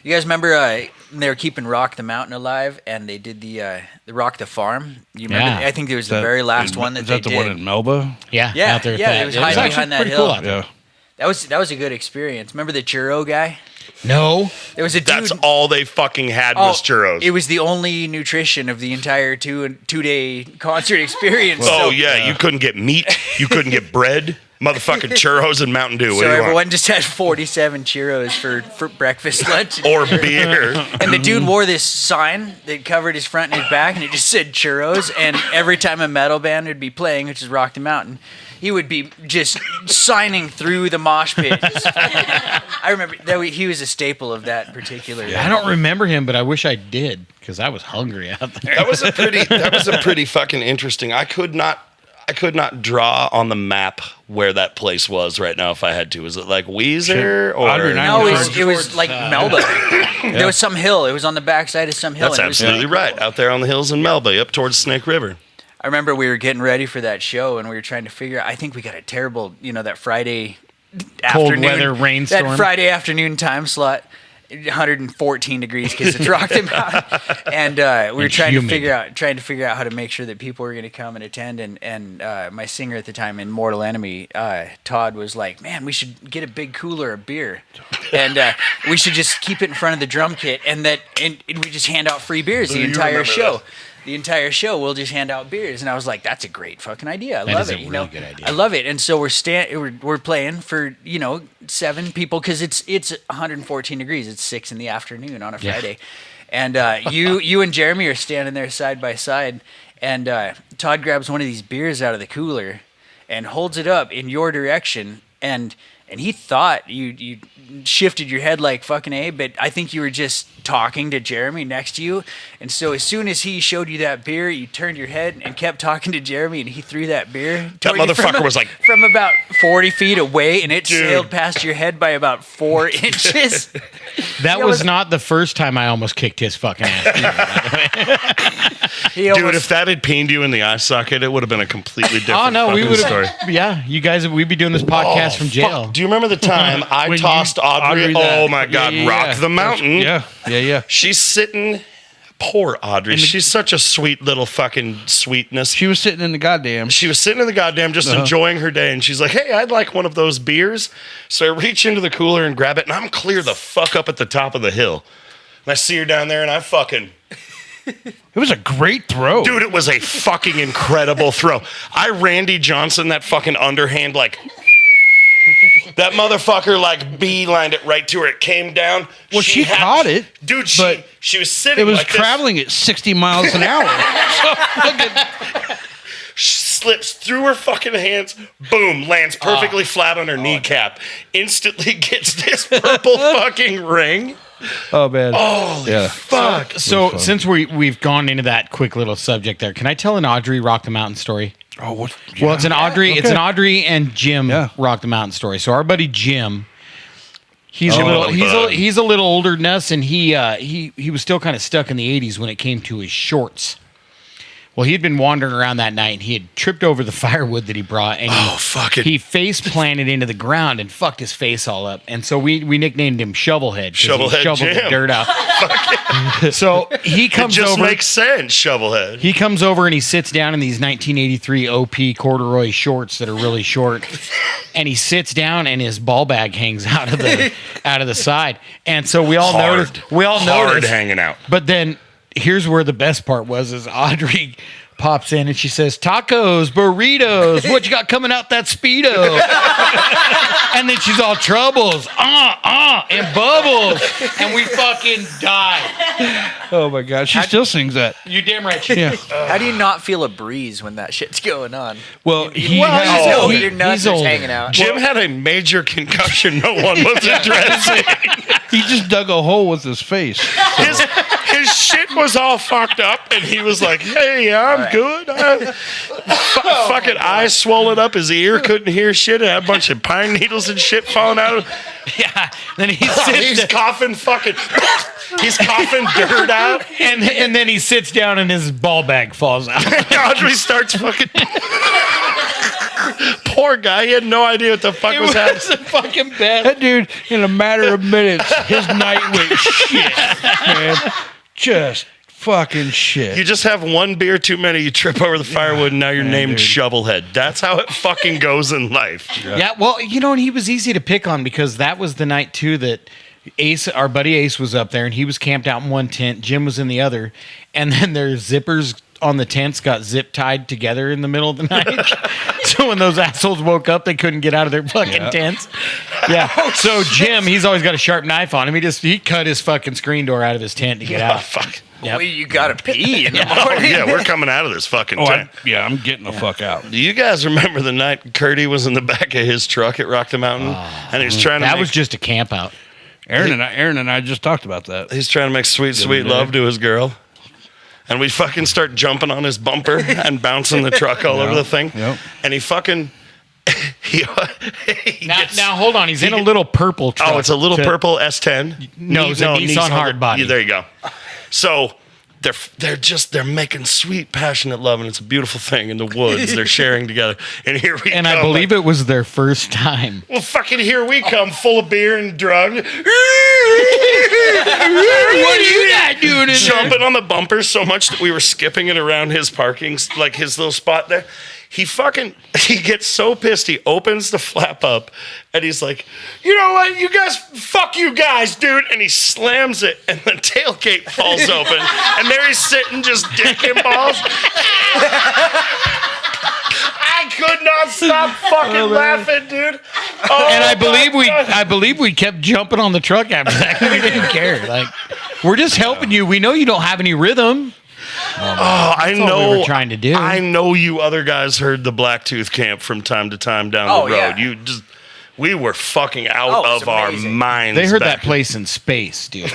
You guys remember they were keeping Rock the Mountain alive, and they did the Rock the Farm? You remember? Yeah. I think it was the very last one that is they that the did. one in Melba? Yeah, Yeah, out there. yeah, at it was that. hiding actually behind that pretty hill. cool out there. Yeah. That was a good experience. Remember the churro guy? No, There was a dude. That's all they fucking had was churros. It was the only nutrition of the entire two-day concert experience. Oh, so, yeah. You couldn't get meat. You couldn't get bread. Motherfucking churros and Mountain Dew. What So do you everyone want? just had 47 churros for breakfast, lunch. Or beer. And the dude wore this sign that covered his front and his back, and it just said churros. And every time a metal band would be playing, which is Rock the Mountain, he would be just signing through the mosh pit. I remember that he was a staple of that particular. I don't remember him, but I wish I did because I was hungry out there. That was a pretty fucking interesting. I could not draw on the map where that place was right now if I had to. Was it like Weezer or Audrey and I No, were it was like Melba. There was some hill. It was on the backside of some hill. That's and it was absolutely really right. cool. Out there on the hills in Melba, up towards Snake River. I remember we were getting ready for that show, and we were trying to figure. I think we got a terrible, that Friday Cold afternoon, weather rainstorm. That Friday afternoon time slot, 114 degrees because it's rocked him out, and we were trying humid. to figure out how to make sure that people were going to come and attend. And my singer at the time in Mortal Enemy, Todd, was like, "Man, we should get a big cooler of beer, and we should just keep it in front of the drum kit, and we just hand out free beers the entire show." The entire show, we'll just hand out beers, and I was like, "That's a great fucking idea. I That love is a it. really good idea. I love it." And so we're playing for 7 people because it's 114 degrees. It's 6 in the afternoon on a Yeah. Friday, and you and Jeremy are standing there side by side, and Todd grabs one of these beers out of the cooler and holds it up in your direction, and he thought you shifted your head like fucking A, but I think you were just talking to Jeremy next to you. And so as soon as he showed you that beer, you turned your head and kept talking to Jeremy, and he threw that beer. That toward you motherfucker was like- from about 40 feet away, and it Dude. sailed past your head by about 4 inches. That Yeah, was was- not the first time I almost kicked his fucking ass. He Dude, almost- if that had peened you in the eye socket, it would have been a completely different Oh no, we fucking would story. have. Yeah, you guys, we'd be doing this podcast from jail. Fuck. Do you remember the time I When you- tossed Audrey? that- Oh my God, Rock the Mountain. Yeah. She's sitting. Poor Audrey. She's such a sweet little fucking sweetness. She was sitting in the goddamn. She was sitting in the goddamn just enjoying her day, and she's like, "Hey, I'd like one of those beers." So I reach into the cooler and grab it, and I'm clear the fuck up at the top of the hill. And I see her down there, and I fucking... It was a great throw. Dude, it was a fucking incredible throw. I Randy Johnson that fucking underhand, like... That motherfucker like beelined it right to her. It came down. Well, she caught it, dude. but She was sitting. it was like traveling at 60 miles an hour. Slips through her fucking hands. Boom! Lands perfectly flat on her kneecap. Instantly gets this purple fucking ring. Oh man! Oh yeah. fuck! So since we've gone into that quick little subject there, can I tell an Audrey Rock the Mountain story? Oh, what? Well, it's an Audrey. It's an Audrey and Jim Yeah. Rock the Mountain story. So our buddy Jim, he's a Oh, little bud. he's a little older than us, and he was still kind of stuck in the '80s when it came to his shorts. Well, he had been wandering around that night, and he had tripped over the firewood that he brought, and he face planted into the ground and fucked his face all up. And so we nicknamed him Shovelhead. 'Cause he Shovelhead shoveled the Jim. dirt out. So he It comes just over. makes sense, Shovelhead. He comes over and he sits down in these 1983 OP corduroy shorts that are really short, and he sits down and his ball bag hangs out of the side. And so we all noticed. Hard hanging out. But then here's where the best part was: is Audrey pops in and she says, "Tacos, burritos, what you got coming out that Speedo?" And then she's all troubles, and bubbles, and we fucking died. Oh my God! She still sings that. You damn right. She Yeah. How do you not feel a breeze when that shit's going on? Well, He's has- your nuts he's are old. hanging out. Jim had a major concussion no one was addressing. he just dug a hole with his face. His shit was all fucked up, and he was like, "Hey, I'm good." Fucking eyes swollen up. His ear couldn't hear shit. It had a bunch of pine needles and shit falling out of him. Yeah. Then he's He's coughing fucking. He's coughing dirt out. and then he sits down and his ball bag falls out. Audrey starts fucking. Poor guy. He had no idea what the fuck was happening. the fucking best. That dude, in a matter of minutes, his night went shit, man. Just fucking shit. You just have one beer too many, you trip over the firewood, and now you're named dude. Shovelhead. That's how it fucking goes in life. Yeah, well, and he was easy to pick on because that was the night too that Ace, our buddy Ace, was up there and he was camped out in one tent. Jim was in the other, and then their zippers on the tents got zip tied together in the middle of the night. So when those assholes woke up, they couldn't get out of their fucking tents. Yeah. So Jim, he's always got a sharp knife on him. He cut his fucking screen door out of his tent to get Oh, out. fuck. Yep. Well, you gotta pee in the Oh, morning. yeah, we're coming out of this fucking tent. I'm getting the fuck out. Do you guys remember the night Curdy was in the back of his truck at Rock the Mountain? And he was trying to That make, was just a camp out. Aaron and I just talked about that. he's trying to make sweet, sweet day. love to his girl. And we fucking start jumping on his bumper and bouncing the truck all over the thing. Yep. And he fucking he Now hold on. He's in a little purple truck. Oh, it's a little purple S10. No, it's a Nissan hardbody. Yeah, there you go. So they're making sweet, passionate love, and it's a beautiful thing in the woods. They're sharing together, and here we And come. I believe it was their first time. Well, fucking here we come, full of beer and drug. What are you not doing in Jumping on the bumper so much that we were skipping it around his parking, like his little spot there. He gets so pissed, he opens the flap up, and he's like, "You know what, you guys, fuck you guys, dude." And he slams it, and the tailgate falls open, and there he's sitting just dick and balls. I could not stop fucking laughing, dude. Oh, And I my God. believe we kept jumping on the truck after that. We didn't care. Like, we're just helping you. We know you don't have any rhythm. Oh, I all know. we were trying to do. I know you other guys heard the Blacktooth Camp from time to time down the Oh, road. yeah. We were fucking out Oh, it's of our amazing. minds. They heard back that place in space, dude.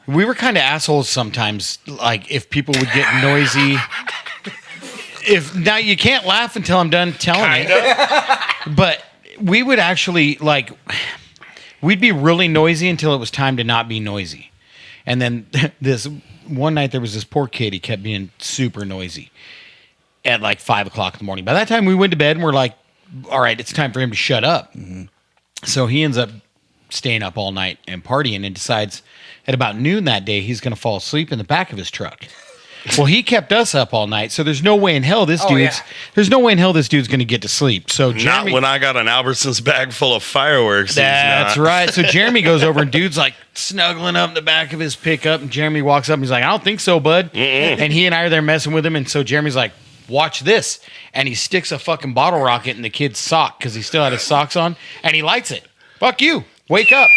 We were kind of assholes sometimes. Like, if people would get noisy. Now you can't laugh until I'm done telling it. But we would actually we'd be really noisy until it was time to not be noisy. And then this one night there was this poor kid. He kept being super noisy at like 5 o'clock in the morning. By that time we went to bed and we're like, all right, it's time for him to shut up. Mm-hmm. So he ends up staying up all night and partying and decides at about noon that day he's going to fall asleep in the back of his truck. Well, he kept us up all night, so there's no way in hell this dude's going to get to sleep. So Not Jeremy, when I got an Albertsons bag full of fireworks. that's right. So Jeremy goes over and dude's like snuggling up in the back of his pickup, and Jeremy walks up and he's like, "I don't think so, bud." And he and I are there messing with him, and so Jeremy's like, watch this. And he sticks a fucking bottle rocket in the kid's sock because he still had his socks on, and he lights it. Fuck you. Wake up.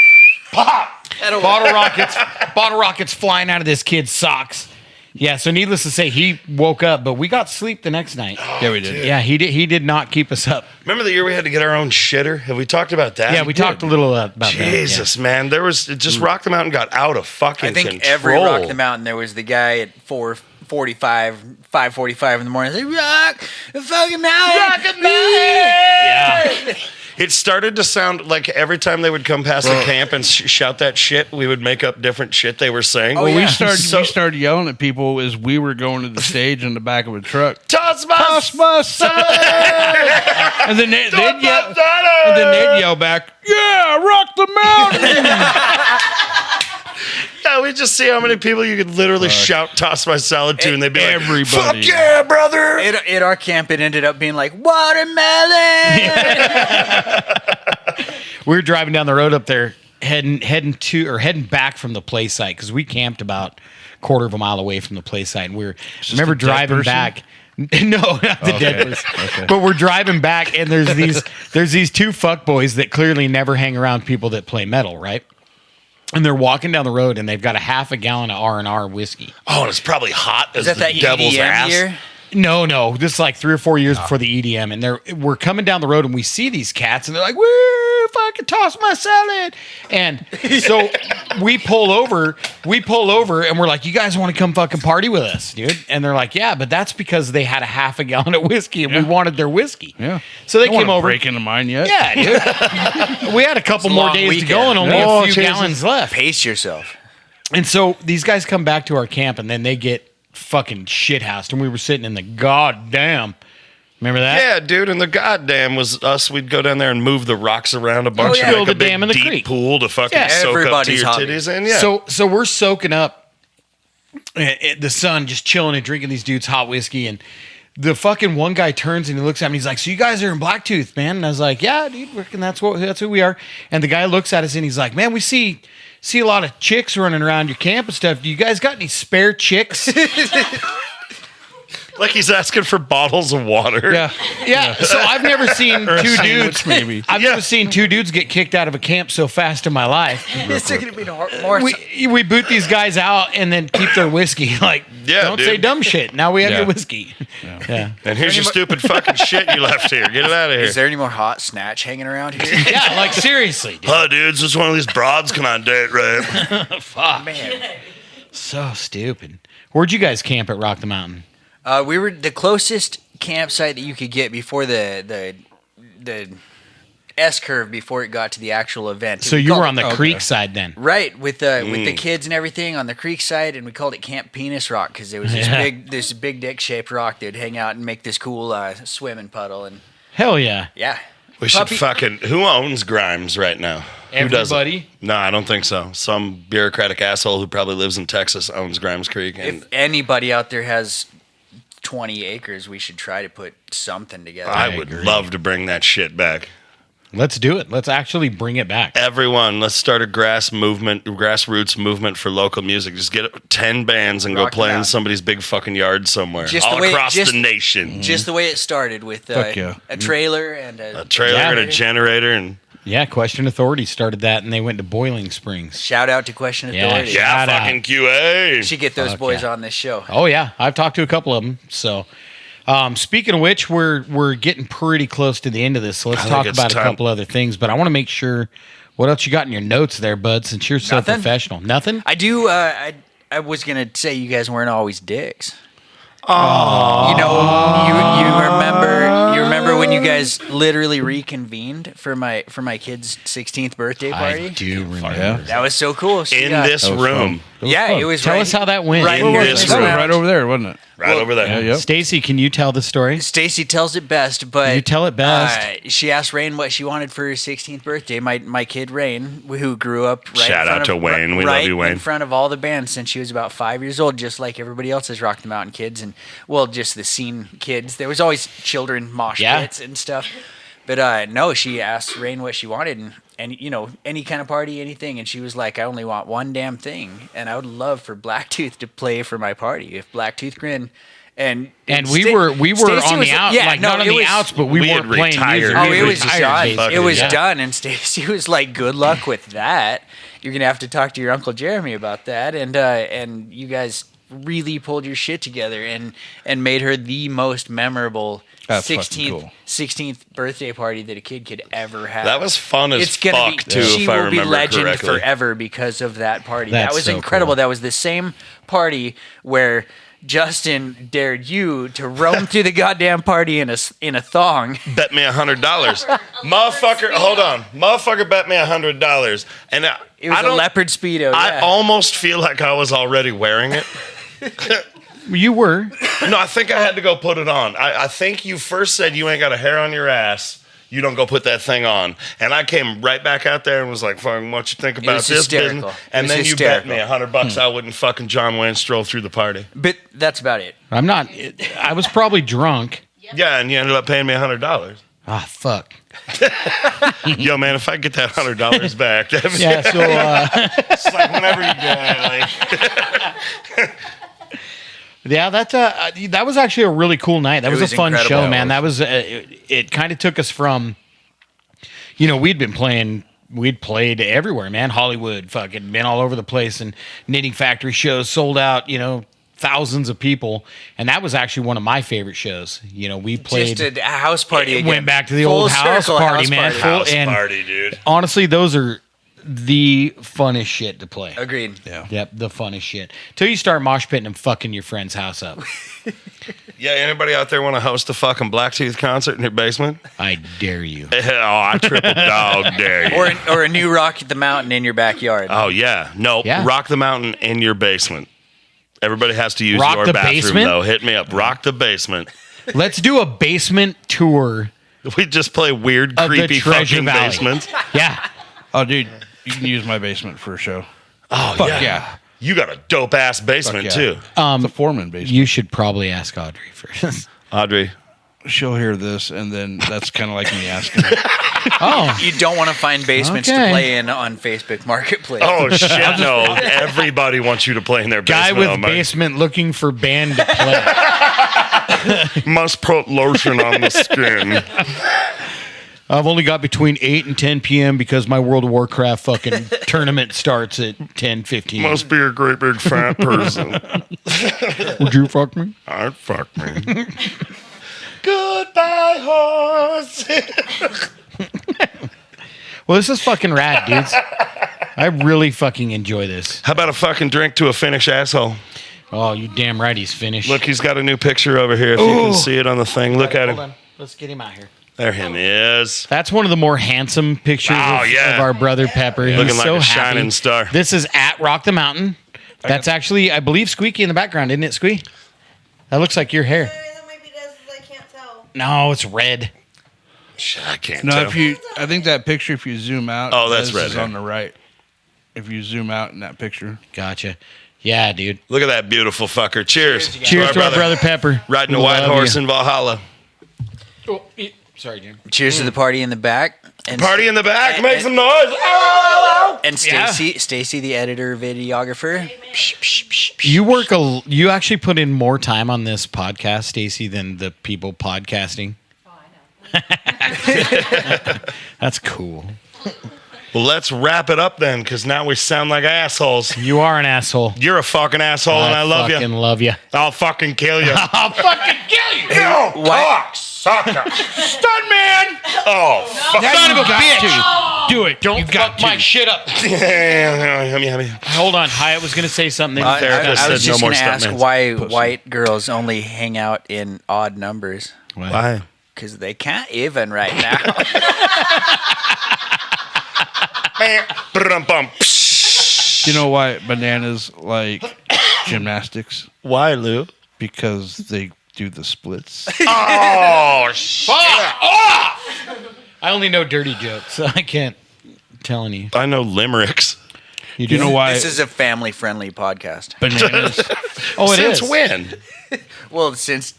Pop. Bottle rockets flying out of this kid's socks. Yeah, so needless to say, he woke up, but we got sleep the next night. Yeah, we did. Dude. Yeah, he did not keep us up. Remember the year we had to get our own shitter? Have we talked about that? Yeah, we talked a little about that. Jesus, man. There was just Rock the Mountain got out of fucking I think control. every Rock the Mountain, there was the guy at 4:45, 5:45 in the morning. Like, rock the fucking mountain. Rock the mountain. Yeah. It started to sound like every time they would come past the camp and shout that shit, we would make up different shit they were saying. Well, yeah. we started yelling at people as we were going to the stage in the back of a truck. Toss my salad! And then they'd yell back, "Yeah, rock the mountain!" Yeah, we just see how many people you could literally shout "Toss my salad" to, and they'd be Everybody. like, "Fuck yeah, brother!" At our camp, it ended up being like watermelon. We were driving down the road up there, heading back from the play site because we camped about a quarter of a mile away from the play site, and we were remember a dead driving person? back. No, not the dead person. Okay. But we're driving back, and there's these two fuckboys that clearly never hang around people that play metal, right? And they're walking down the road, and they've got a half a gallon of R&R whiskey. Oh, and it's probably hot as Is that the devil's EDM ass. year? No, this is like 3 or 4 years before the EDM, and we're coming down the road, and we see these cats, and they're like, "Woo, fucking toss my salad!" And so we pull over, and we're like, "You guys want to come fucking party with us, dude?" And they're like, "Yeah," but that's because they had a half a gallon of whiskey, and we wanted their whiskey. Yeah. So they Don't came wanna over. break into mine yet. Yeah, dude. We had a couple It's a more long days to weekend. go, and only Oh, a few Jesus. gallons left. Pace yourself. And so these guys come back to our camp, and then they get fucking shithoused, and we were sitting in the goddamn. Remember that? Yeah, dude, and the goddamn was us. We'd go down there and move the rocks around a bunch yeah. and Build make a a big dam in the deep creek. pool to fucking Yeah. soak up to Everybody's your hobby. titties in. Yeah. So we're soaking up the sun, just chilling and drinking these dudes hot whiskey, and the fucking one guy turns and he looks at me. He's like, "So you guys are in Blacktooth, man?" And I was like, "Yeah, dude, reckon that's who we are." And the guy looks at us and he's like, "Man, we see a lot of chicks running around your camp and stuff. Do you guys got any spare chicks?" like he's asking for bottles of water. Yeah. Yeah. So I've never seen two dudes. sandwich, maybe. I've never seen two dudes get kicked out of a camp so fast in my life. It's going to be more. We boot these guys out and then keep their whiskey. Like, Yeah, don't dude. say dumb shit. Now we have Yeah. your whiskey. Yeah. And here's your stupid fucking shit you left here. Get it out of here. Is there any more hot snatch hanging around here? Yeah, like seriously, dude. Oh, dudes, just one of these broads can I date, right? Fuck. Man. So stupid. Where'd you guys camp at Rock the Mountain? We were the closest campsite that you could get before the S curve before it got to the actual event. So We you called were it- on the creek side then. Right, with the kids and everything on the creek side, and we called it Camp Penis Rock because there was this big dick shaped rock that would hang out and make this cool swimming puddle, and Hell yeah. yeah. We should Puppy- fucking. Who owns Grimes right now? Who does it? Everybody? No, I don't think so. Some bureaucratic asshole who probably lives in Texas owns Grimes Creek. And If anybody out there has 20 acres, we should try to put something together. I would love to bring that shit back. Let's do it. Let's actually bring it back. Everyone, let's start a grassroots movement for local music. Just get 10 bands and Rock go play it in out. somebody's big fucking yard somewhere. Just all the way- across just- the nation. Just the way it started with Fuck yeah. a trailer and A trailer Yeah. and a generator and Yeah, Question Authority started that, and they went to Boiling Springs. shout out to Question Yeah, Authority. yeah, Shout out. fucking QA. Should get those Fuck boys yeah. on this show. Oh yeah, I've talked to a couple of them. So, speaking of which, we're getting pretty close to the end of this. So let's I talk think it's about a time. couple other things. But I want to make sure what else you got in your notes there, bud. Since you're so Nothing. professional, nothing. I do. I was gonna say you guys weren't always dicks. You know, you remember when you guys literally reconvened for my kid's 16th birthday party? I do remember. Yeah. That was so cool. She in got- this room. yeah, it was. Tell right, us how that went. Right In here this in That the was room. right over there, wasn't it? Right over there. Yeah, yep. Stacy, can you tell the story? Stacy tells it best, but You tell it best. She asked Rain what she wanted for her 16th birthday. My kid Rain, who grew up right Shout in front out to of, Wayne. We love right you, Wayne. in front of all the bands since she was about 5 years old, just like everybody else's Rock the Mountain kids, and well, just the scene kids. There was always children mosh Yeah. pits and stuff, but no, she asked Rain what she wanted, and you know, any kind of party, anything, and she was like, I only want one damn thing, and I would love for Blacktooth to play for my party. If Blacktooth Grin And we were on the out, not on the outs, but we weren't playing music. Oh, We it was retired, done. It was yeah. done, and Stacy was like, "Good luck with that. You're gonna have to talk to your Uncle Jeremy about that." And you guys really pulled your shit together and made her the most memorable That's fucking cool. 16th birthday party that a kid could ever have. That was fun as fuck, too, She if I will be remember legend correctly. forever because of that party. That's that was so incredible. cool. That was the same party where Justin dared you to roam through the goddamn party in a thong. Bet me $100. Motherfucker, hold on. Motherfucker bet me $100. And It was a leopard Speedo. I yeah. almost feel like I was already wearing it. You were. No, I think I had to go put it on. I think you first said you ain't got a hair on your ass. You don't go put that thing on. And I came right back out there and was like, fucking, what you think about was this hysterical. business? It And was then hysterical. you bet me $100 I wouldn't fucking John Wayne stroll through the party. But that's about it. I'm not. I was probably drunk. Yeah, and you ended up paying me $100. Ah, fuck. Yo, man, if I get that $100 back, that'd be Yeah, so it's like whenever you get like yeah, that was actually a really cool night. That was a was fun incredible. show, man. That was it kind of took us from, we'd played everywhere, man. Hollywood, fucking been all over the place, and Knitting Factory shows sold out, thousands of people, and that was actually one of my favorite shows. We played. Just a house party again. Went back to the Full old house circle party, man. party. Full- house and party, dude. honestly, those are the funnest shit to play. Agreed. Yeah. Yep, the funnest shit. Till you start mosh pitting and fucking your friend's house up. Yeah, anybody out there want to host a fucking Blacktooth concert in your basement? I dare you. Oh, I triple dog dare you. Or a new Rock at the Mountain in your backyard. Oh yeah, no, Yeah. Rock the Mountain in your basement. Everybody has to use Rock your the bathroom basement? though. Hit me up. Rock the basement. Let's do a basement tour. We just play weird, Of the creepy Treasure fucking Valley. basements. Yeah. Oh, dude, you can use my basement for a show. Oh Fuck yeah. You got a dope ass basement Fuck yeah. too, It's a foreman basement. You should probably ask Audrey first. Audrey. She'll hear this, and then that's kind of like me asking. Oh, You don't want to find basements to Okay. play in on Facebook Marketplace. Oh shit! No, everybody wants you to play in their guy basement. with basement looking for band to play. Must put lotion on the skin. I've only got between 8 and 10 p.m. because my World of Warcraft fucking tournament starts at 10:15. Must be a great big fat person. Would you fuck me? I'd fuck me. Goodbye, horse. Well, this is fucking rad, dudes. I really fucking enjoy this. How about a fucking drink to a Finnish asshole? Oh, you damn right he's finished. Look, he's got a new picture over here. If you can see it on the thing, look at Hold him. on. Let's get him out here. There him is. That's one of the more handsome pictures Oh, yeah. of our brother Pepper. He's Looking like so a happy. shining star. This is at Rock the Mountain. That's actually, I believe, Squeaky in the background, isn't it, Squee? That looks like your hair. That might be this. I can't tell. No, it's red. Shit, I can't No, tell. I think that picture, if you zoom out, Oh, that's this red is hair. on the right. If you zoom out in that picture, Gotcha. Yeah, dude. Look at that beautiful fucker. Cheers. Cheers to our brother Pepper. Riding a We white love horse you. in Valhalla. Sorry, Jim. Cheers to the party in the back. And Party in the back. Make some noise. Oh! And Stacy, the editor, videographer. You actually put in more time on this podcast, Stacy, than the people podcasting. Oh, I know. That's cool. Well, let's wrap it up then, because now we sound like assholes. You are an asshole. You're a fucking asshole, and I love fucking you. love you. I'll fucking kill you. I'll fucking kill you. You What? cocksucker. Stunt man. Oh, fuck. Son of a bitch. Do it. Don't got fuck my to. shit up. Yummy. Hold on. Hyatt was going to say something. I Therapist was said no just more going to ask stuntmans. why white girls only hang out in odd numbers. Why? Because they can't even right now. Brum-bum. do you know why bananas like gymnastics? Why, Lou? Because they do the splits. Oh, shit. I only know dirty jokes, so I can't tell any. I know limericks. You Do you know why This is a family-friendly podcast. bananas? Oh, it is. Since when? Well, since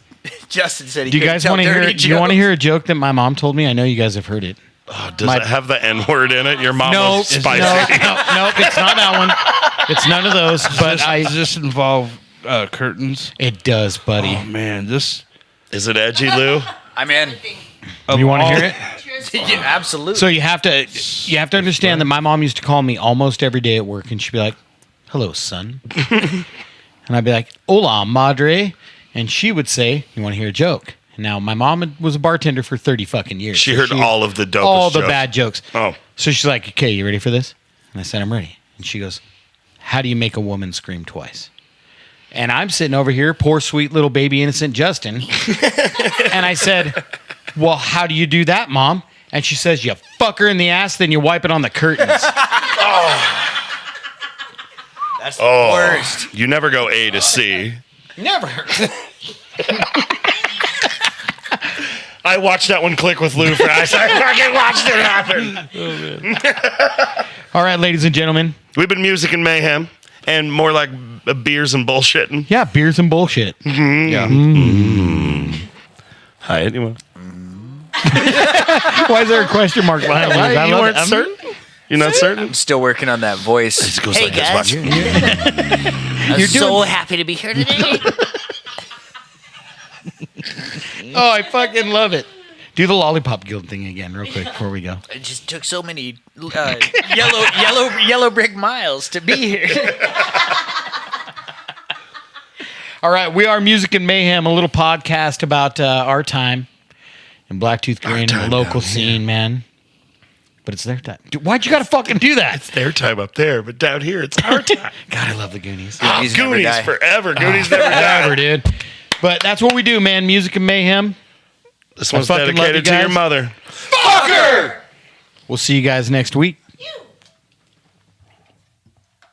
Justin said he Do you couldn't guys tell want to hear? dirty Do you want to jokes. hear a joke that my mom told me? I know you guys have heard it. Oh, does it have the N word in it? Your mom No, was spicy. no, it's not that one. It's none of those. But Does this involve curtains. It does, buddy. Oh man, this. Is it edgy, Lou? I'm in. You want to hear it? Cheers. Yeah, absolutely. So you have to understand that my mom used to call me almost every day at work, and she'd be like, "Hello, son," and I'd be like, "Hola, madre," and she would say, "You want to hear a joke?" And now my mom was a bartender for 30 fucking years. She so heard all of the dopest all the jokes. bad jokes. Oh. So she's like, "Okay, you ready for this?" And I said, "I'm ready." And she goes, "How do you make a woman scream twice?" And I'm sitting over here, poor sweet little baby innocent Justin, and I said, "Well, how do you do that, Mom?" And she says, "You fuck her in the ass, then you wipe it on the curtains." That's the worst. You never go A to C. Never. I watched that one click with Lou for I fucking watched it happen. All right, ladies and gentlemen. We've been music and mayhem, and more like beers and bullshitting. Yeah, beers and bullshit. Yeah. Hi, anyone? Why is there a question mark behind it? I You love weren't it. certain? You're not certain? I'm still working on that voice. Hey guys, I'm so happy to be here today. Oh, I fucking love it. Do the Lollipop Guild thing again real quick before we go. It just took so many yellow brick miles to be here. All right, we are Music and Mayhem, a little podcast about our time in Blacktooth Green, time the local down scene, man. But it's their time. Dude, why'd you gotta fucking do that? It's their time up there, but down here, it's our time. God, I love the Goonies. Goonies never Goonies die. forever. Goonies never die. Whatever, dude. But that's what we do, man. Music and Mayhem. This one's fucking love dedicated you to your guys. mother. We'll see you guys next week. You.